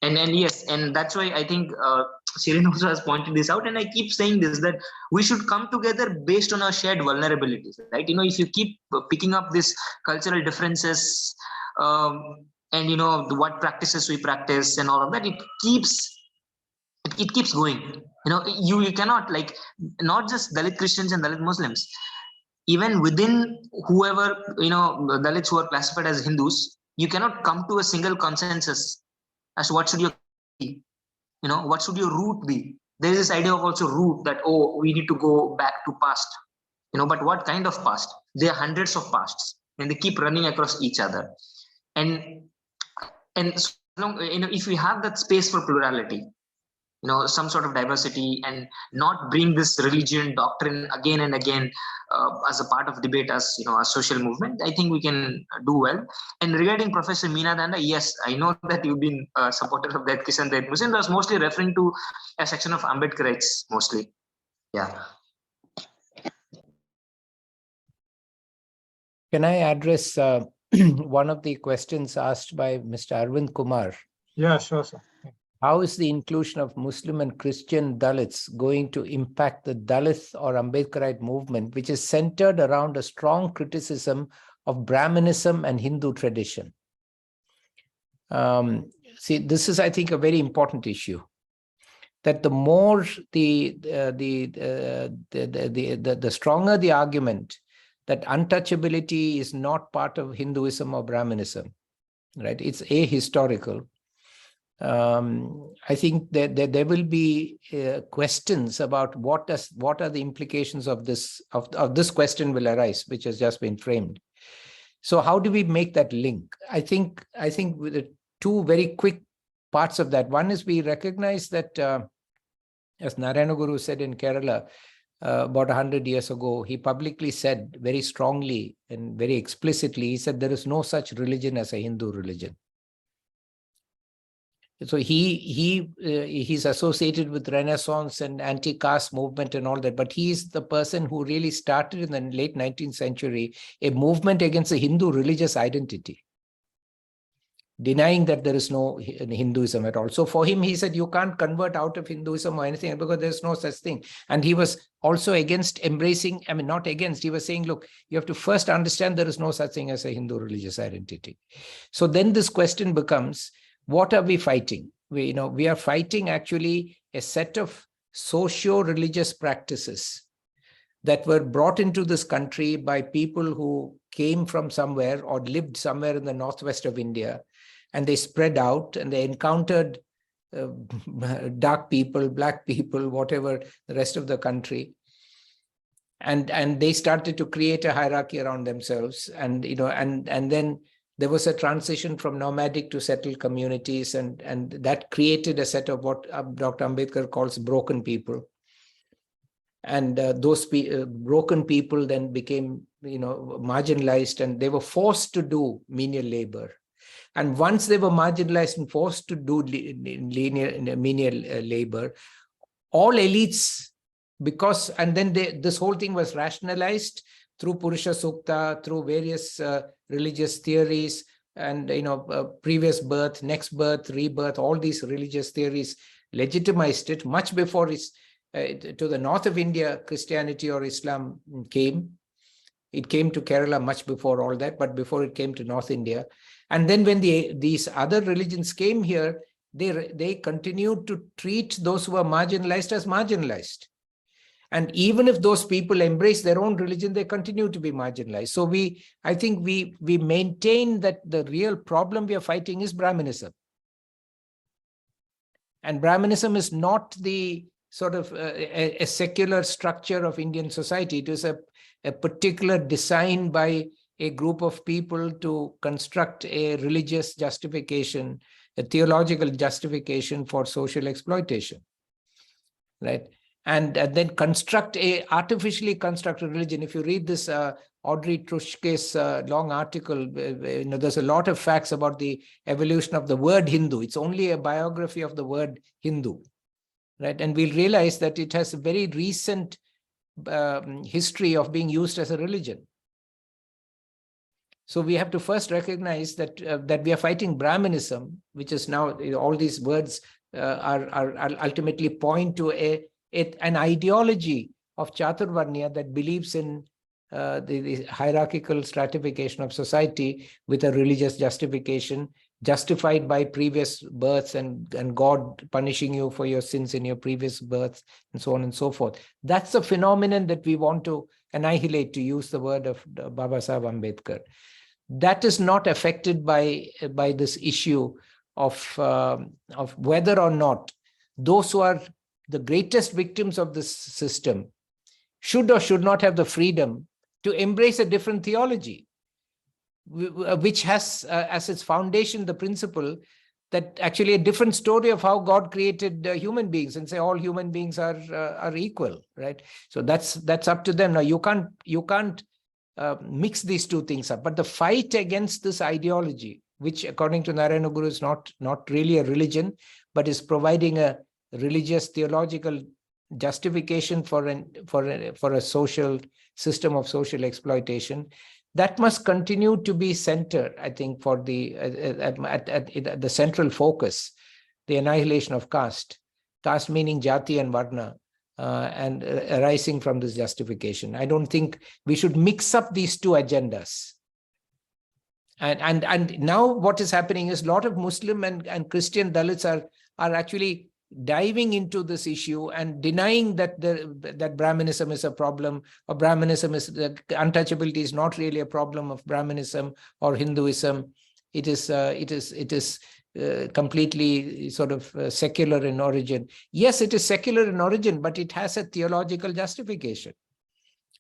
And yes, and that's why I think Shirin also has pointed this out, and I keep saying this, that we should come together based on our shared vulnerabilities, right? If you keep picking up these cultural differences, and what practices we practice and all of that, it keeps going. You cannot, like, not just Dalit Christians and Dalit Muslims, even within whoever, Dalits who are classified as Hindus, you cannot come to a single consensus as to what should your what should your root be. There is this idea of also root, that, oh, we need to go back to past. But what kind of past? There are hundreds of pasts, and they keep running across each other. And so long, if we have that space for plurality, some sort of diversity, and not bring this religion doctrine again and again as a part of debate, as a social movement, I think we can do well. And regarding Professor Meena Danda, yes, I know that you've been a supporter of that Kisan Dalit Muslim. I was mostly referring to a section of Ambedkarites mostly. Yeah. Can I address one of the questions asked by Mr. Arvind Kumar? Yeah, sure, sir. How is the inclusion of Muslim and Christian Dalits going to impact the Dalit or Ambedkarite movement, which is centered around a strong criticism of Brahmanism and Hindu tradition? See, this is, I think, a very important issue. That the more the stronger the argument that untouchability is not part of Hinduism or Brahmanism, right? It's ahistorical. I think that there will be questions about what are the implications of this question will arise, which has just been framed. So how do we make that link? I think with the two very quick parts of that. One is we recognize that, as Narayana Guru said in Kerala about 100 years ago, he publicly said very strongly and very explicitly, he said there is no such religion as a Hindu religion. So he's associated with Renaissance and anti-caste movement and all that, but he's the person who really started in the late 19th century a movement against the Hindu religious identity, denying that there is no Hinduism at all. So for him, he said, you can't convert out of Hinduism or anything because there's no such thing. And he was also against embracing, not against, he was saying, look, you have to first understand there is no such thing as a Hindu religious identity. So then this question becomes, what are we fighting? We are fighting actually a set of socio-religious practices that were brought into this country by people who came from somewhere or lived somewhere in the northwest of India, and they spread out and they encountered dark people, black people, whatever, the rest of the country. And they started to create a hierarchy around themselves. And then there was a transition from nomadic to settled communities, and that created a set of what Dr. Ambedkar calls broken people. And those broken people then became, marginalized, and they were forced to do menial labor. And once they were marginalized and forced to do menial labor, all elites, and then this whole thing was rationalized through Purusha Sukta, through various religious theories, and previous birth, next birth, rebirth, all these religious theories legitimized it much before to the north of India, Christianity or Islam came. It came to Kerala much before all that, but before it came to North India. And then when these other religions came here, they continued to treat those who were marginalized as marginalized. And even if those people embrace their own religion, they continue to be marginalized. So I think we maintain that the real problem we are fighting is Brahmanism. And Brahmanism is not the sort of a secular structure of Indian society. It is a particular design by a group of people to construct a religious justification, a theological justification for social exploitation, right? And then artificially construct a religion. If you read this Audrey Truschke's long article, there's a lot of facts about the evolution of the word Hindu. It's only a biography of the word Hindu, right? And we'll realize that it has a very recent history of being used as a religion. So we have to first recognize that we are fighting Brahmanism, which is now, all these words are ultimately point to an ideology of Chaturvarnya that believes in the hierarchical stratification of society with a religious justification, justified by previous births and God punishing you for your sins in your previous births, and so on and so forth. That's a phenomenon that we want to annihilate, to use the word of Baba Saheb Ambedkar. That is not affected by this issue of whether or not those who are the greatest victims of this system should or should not have the freedom to embrace a different theology, which has as its foundation the principle that actually a different story of how God created human beings, and say all human beings are equal, right? So that's up to them. Now you can't mix these two things up. But the fight against this ideology, which according to Narayana Guru is not really a religion, but is providing a religious theological justification for a social system of social exploitation, that must continue to be center, I think, for the the central focus, the annihilation of caste meaning jati and varna, and arising from this justification. I don't think we should mix up these two agendas. And now what is happening is a lot of Muslim and Christian Dalits are actually diving into this issue and denying that that Brahmanism is a problem, or Brahmanism is untouchability is not really a problem of Brahmanism or Hinduism. It is completely sort of secular in origin. Yes, it is secular in origin, but it has a theological justification,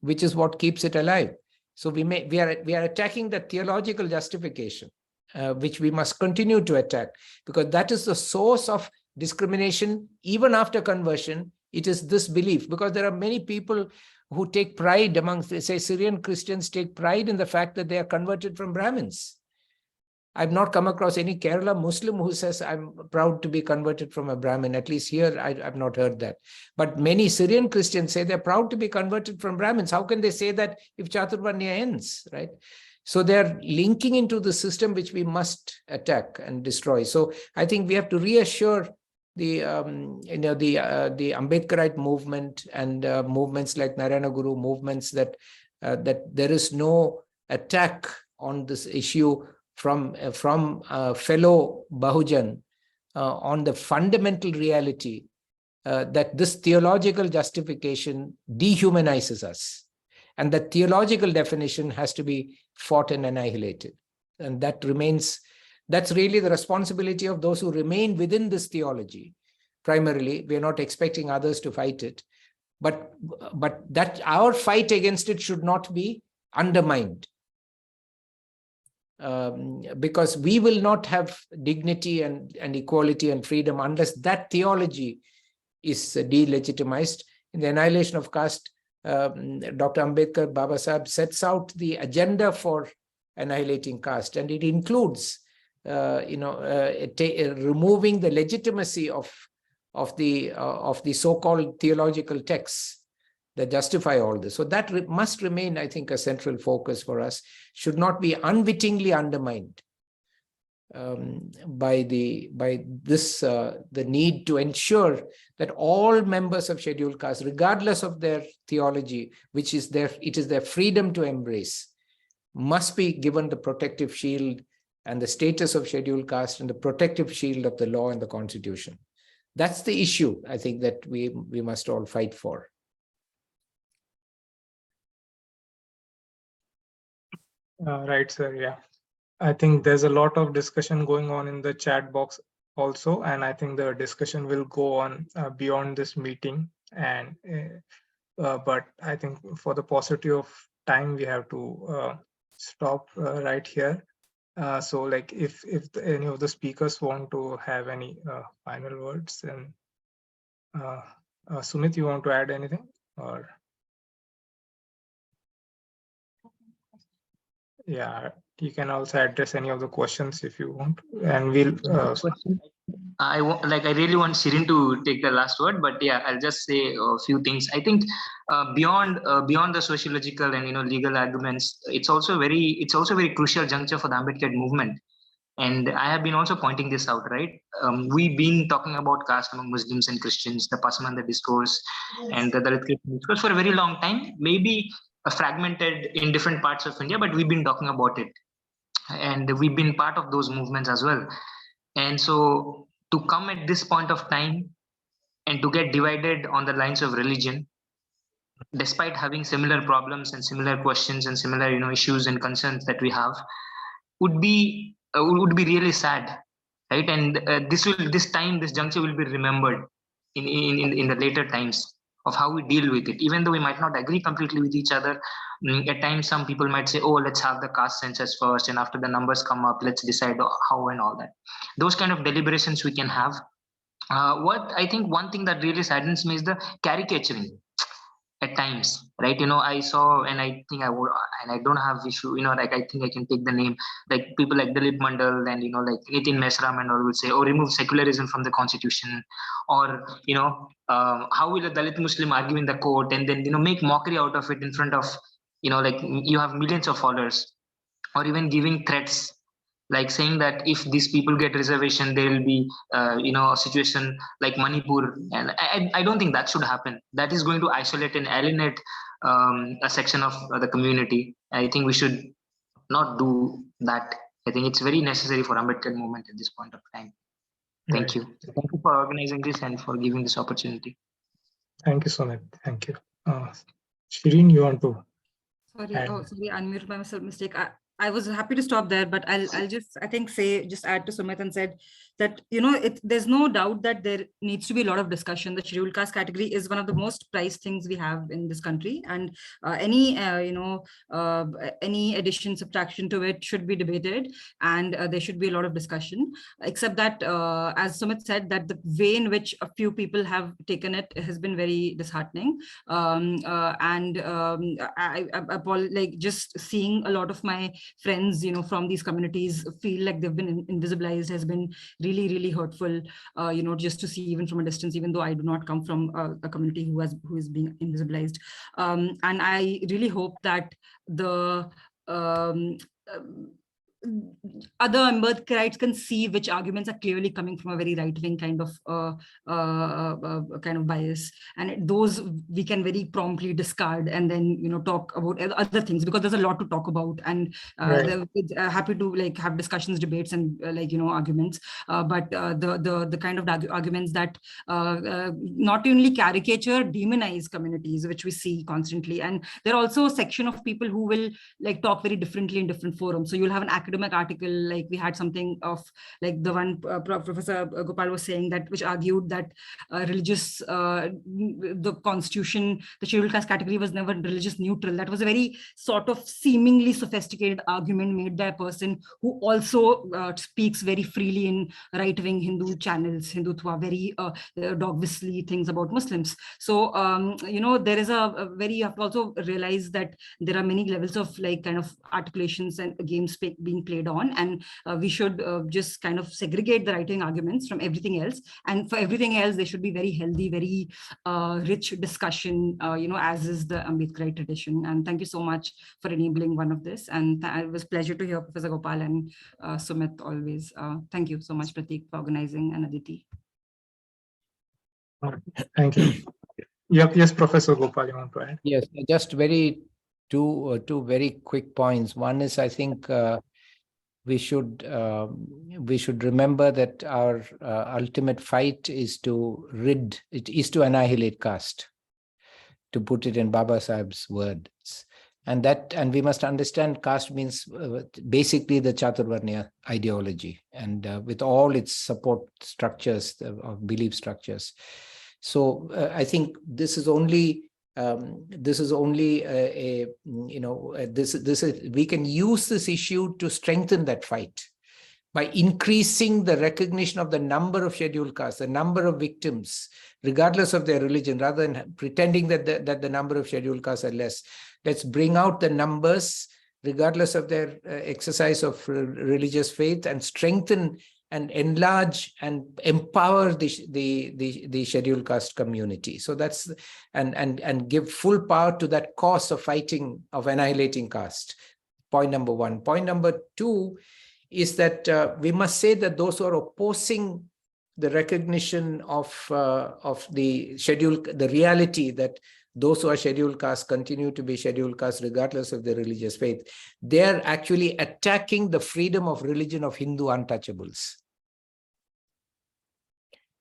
which is what keeps it alive. So we are attacking the theological justification, which we must continue to attack, because that is the source of discrimination even after conversion. It is this belief, because there are many people who take pride among, say, Syrian Christians take pride in the fact that they are converted from Brahmins. I've not come across any Kerala Muslim who says, I'm proud to be converted from a Brahmin. At least here, I've not heard that. But many Syrian Christians say they're proud to be converted from Brahmins. How can they say that if Chaturvarnya ends, right? So they're linking into the system which we must attack and destroy. So I think we have to reassure the Ambedkarite movement and movements like Narayana Guru movements that there is no attack on this issue from fellow Bahujan on the fundamental reality that this theological justification dehumanizes us, and that theological definition has to be fought and annihilated. And that's really the responsibility of those who remain within this theology. Primarily, we are not expecting others to fight it, but that our fight against it should not be undermined. Because we will not have dignity and equality and freedom unless that theology is delegitimized. In the annihilation of caste, Dr. Ambedkar, Baba Sahib sets out the agenda for annihilating caste, and it includes, removing the legitimacy of the so-called theological texts that justify all this. So that must remain, I think, a central focus for us, should not be unwittingly undermined by the need to ensure that all members of scheduled caste, regardless of their theology, it is their freedom to embrace, must be given the protective shield and the status of scheduled caste and the protective shield of the law and the constitution. That's the issue, I think, that we must all fight for. Right, sir. Yeah, I think there's a lot of discussion going on in the chat box also, and I think the discussion will go on beyond this meeting. And but I think for the paucity of time, we have to stop right here. So, like, if any of the speakers want to have any final words, then Sumit, you want to add anything, or? Yeah, you can also address any of the questions if you want, and we'll. I really want Shirin to take the last word, but yeah, I'll just say a few things. I think beyond the sociological and legal arguments, it's also a very crucial juncture for the Ambedkar movement. And I have been also pointing this out, right? We've been talking about caste among Muslims and Christians, the Pasmanda discourse, and the Dalit Christian discourse for a very long time, maybe fragmented in different parts of India, but we've been talking about it. And we've been part of those movements as well. And so to come at this point of time and to get divided on the lines of religion, despite having similar problems and similar questions and similar issues and concerns that we have, would be really sad, right? And this juncture will be remembered in the later times. of how we deal with it. Even though we might not agree completely with each other, at times some people might say, oh, let's have the caste census first, and after the numbers come up, let's decide how and all that. Those kind of deliberations we can have. What I think one thing that really saddens me is the caricaturing at times, right? I saw, and I think I would, and I don't have issue, like I think I can take the name, like people like Dalit Mandal and like Nitin Mesram and all will say, oh, remove secularism from the constitution, or how will a Dalit Muslim argue in the court, and then make mockery out of it in front of like you have millions of followers, or even giving threats, like saying that if these people get reservation, there will be a situation like Manipur, and I don't think that should happen. That is going to isolate and alienate a section of the community. I think we should not do that. I think it's very necessary for Ambedkar movement at this point of time. Thank you. Thank you for organizing this and for giving this opportunity. Thank you, Sumit. Thank you. Shireen, you want to? Sorry, unmute by myself, mistake. I was happy to stop there, but I'll just, I think, just add to Sumit and said that, there's no doubt that there needs to be a lot of discussion. The scheduled caste category is one of the most prized things we have in this country, and any addition, subtraction to it should be debated, and there should be a lot of discussion, except that, as Sumit said, that the way in which a few people have taken it has been very disheartening. I like just seeing a lot of my friends, from these communities feel like they've been invisibilized has been really, really hurtful, just to see even from a distance, even though I do not come from a community who is being invisibilized. And I really hope that the other Ambedkarites can see which arguments are clearly coming from a very right-wing kind of bias, and those we can very promptly discard and then talk about other things, because there's a lot to talk about, and Right. happy to like have discussions, debates, and arguments. But the kind of arguments that not only caricature, demonize communities, which we see constantly, and there are also a section of people who will like talk very differently in different forums. So you'll have an academic article, like we had something of like the one Professor Gopal was saying, that which argued that the constitution, the scheduled caste category was never religious neutral. That was a very sort of seemingly sophisticated argument made by a person who also speaks very freely in right-wing Hindu channels, Hindutva, very dog whistly things about Muslims. So there is you have to also realize that there are many levels of like kind of articulations and games being played on, and we should just kind of segregate the right-wing arguments from everything else, and for everything else there should be very healthy, very rich discussion, as is the Ambedkarite tradition. And thank you so much for enabling one of this, and it was a pleasure to hear Professor Gopal and Sumit always. Thank you so much, Pratik, for organizing, and Aditi. Thank you. Yep. Yes, Professor Gopal, you want to add? Yes, just two very quick points. One is, I think we should remember that our ultimate fight is to annihilate caste, to put it in Baba Sahib's words. And we must understand caste means basically the Chaturvarnya ideology, and with all its support structures of belief structures. So I think this is only we can use this issue to strengthen that fight by increasing the recognition of the number of scheduled castes, the number of victims, regardless of their religion, rather than pretending that the number of scheduled castes are less. Let's bring out the numbers, regardless of their exercise of religious faith, and strengthen and enlarge and empower the scheduled caste community. So that's and give full power to that cause of fighting, of annihilating caste. Point number one. Point number two is that we must say that those who are opposing the recognition of the reality that those who are scheduled caste continue to be scheduled caste regardless of their religious faith, they are actually attacking the freedom of religion of Hindu untouchables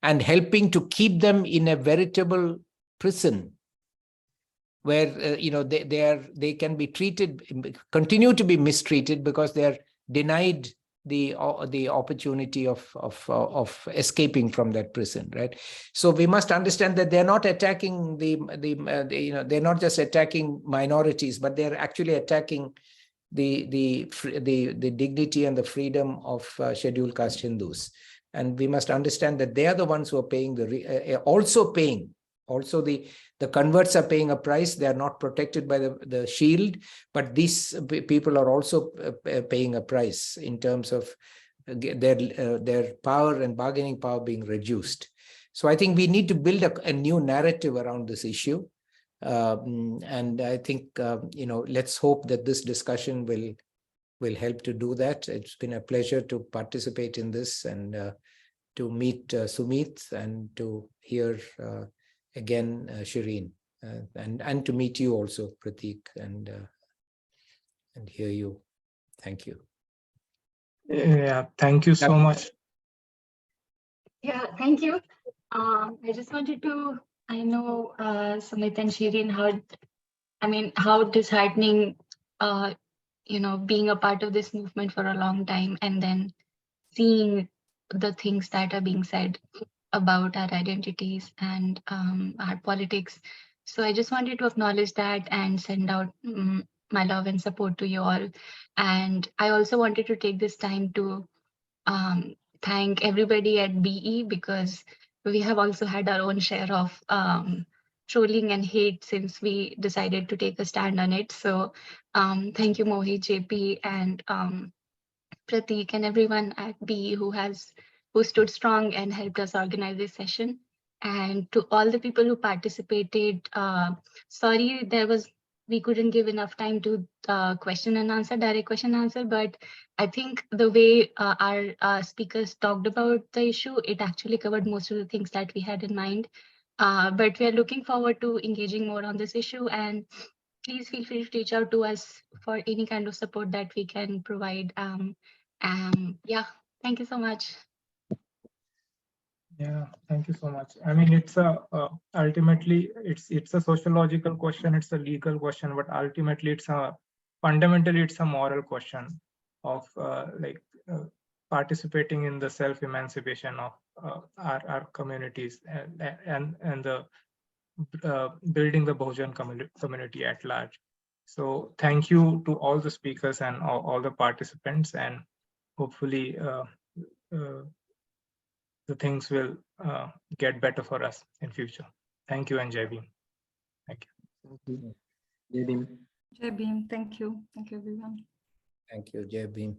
and helping to keep them in a veritable prison where they can be treated, continue to be mistreated, because they are denied the opportunity of escaping from that prison, right? So we must understand that they're not attacking they're not just attacking minorities, but they're actually attacking the dignity and the freedom of scheduled caste Hindus. And we must understand that they are the ones who are paying also the converts are paying a price. They are not protected by the shield, but these people are also paying a price in terms of their power and bargaining power being reduced. So I think we need to build a new narrative around this issue. And I think, let's hope that this discussion will help to do that. It's been a pleasure to participate in this and to meet Sumit and to hear again Shireen, and to meet you also, Prateek, and hear you. Thank you. Yeah, thank you so much. Yeah, thank you. I just wanted to, I know Sumit and Shireen, how disheartening, being a part of this movement for a long time and then seeing the things that are being said about our identities and our politics. So I just wanted to acknowledge that and send out my love and support to you all. And I also wanted to take this time to thank everybody at BE, because we have also had our own share of trolling and hate since we decided to take a stand on it. So thank you, Mohit, JP, and Prateek, and everyone at BE who stood strong and helped us organize this session. And to all the people who participated, sorry we couldn't give enough time to direct question and answer, but I think the way our speakers talked about the issue, it actually covered most of the things that we had in mind. But we are looking forward to engaging more on this issue, and please feel free to reach out to us for any kind of support that we can provide. Yeah, thank you so much. Yeah, thank you so much. I mean, it's ultimately it's a sociological question, it's a legal question, but ultimately fundamentally it's a moral question of participating in the self-emancipation of our communities and the building the Bahujan community at large. So thank you to all the speakers and all the participants, and hopefully the things will get better for us in future. Thank you, and Jai Bhim. Thank you. Thank you. Jai Bhim. Jai Bhim. Thank you. Thank you, everyone. Thank you, Jai Bhim.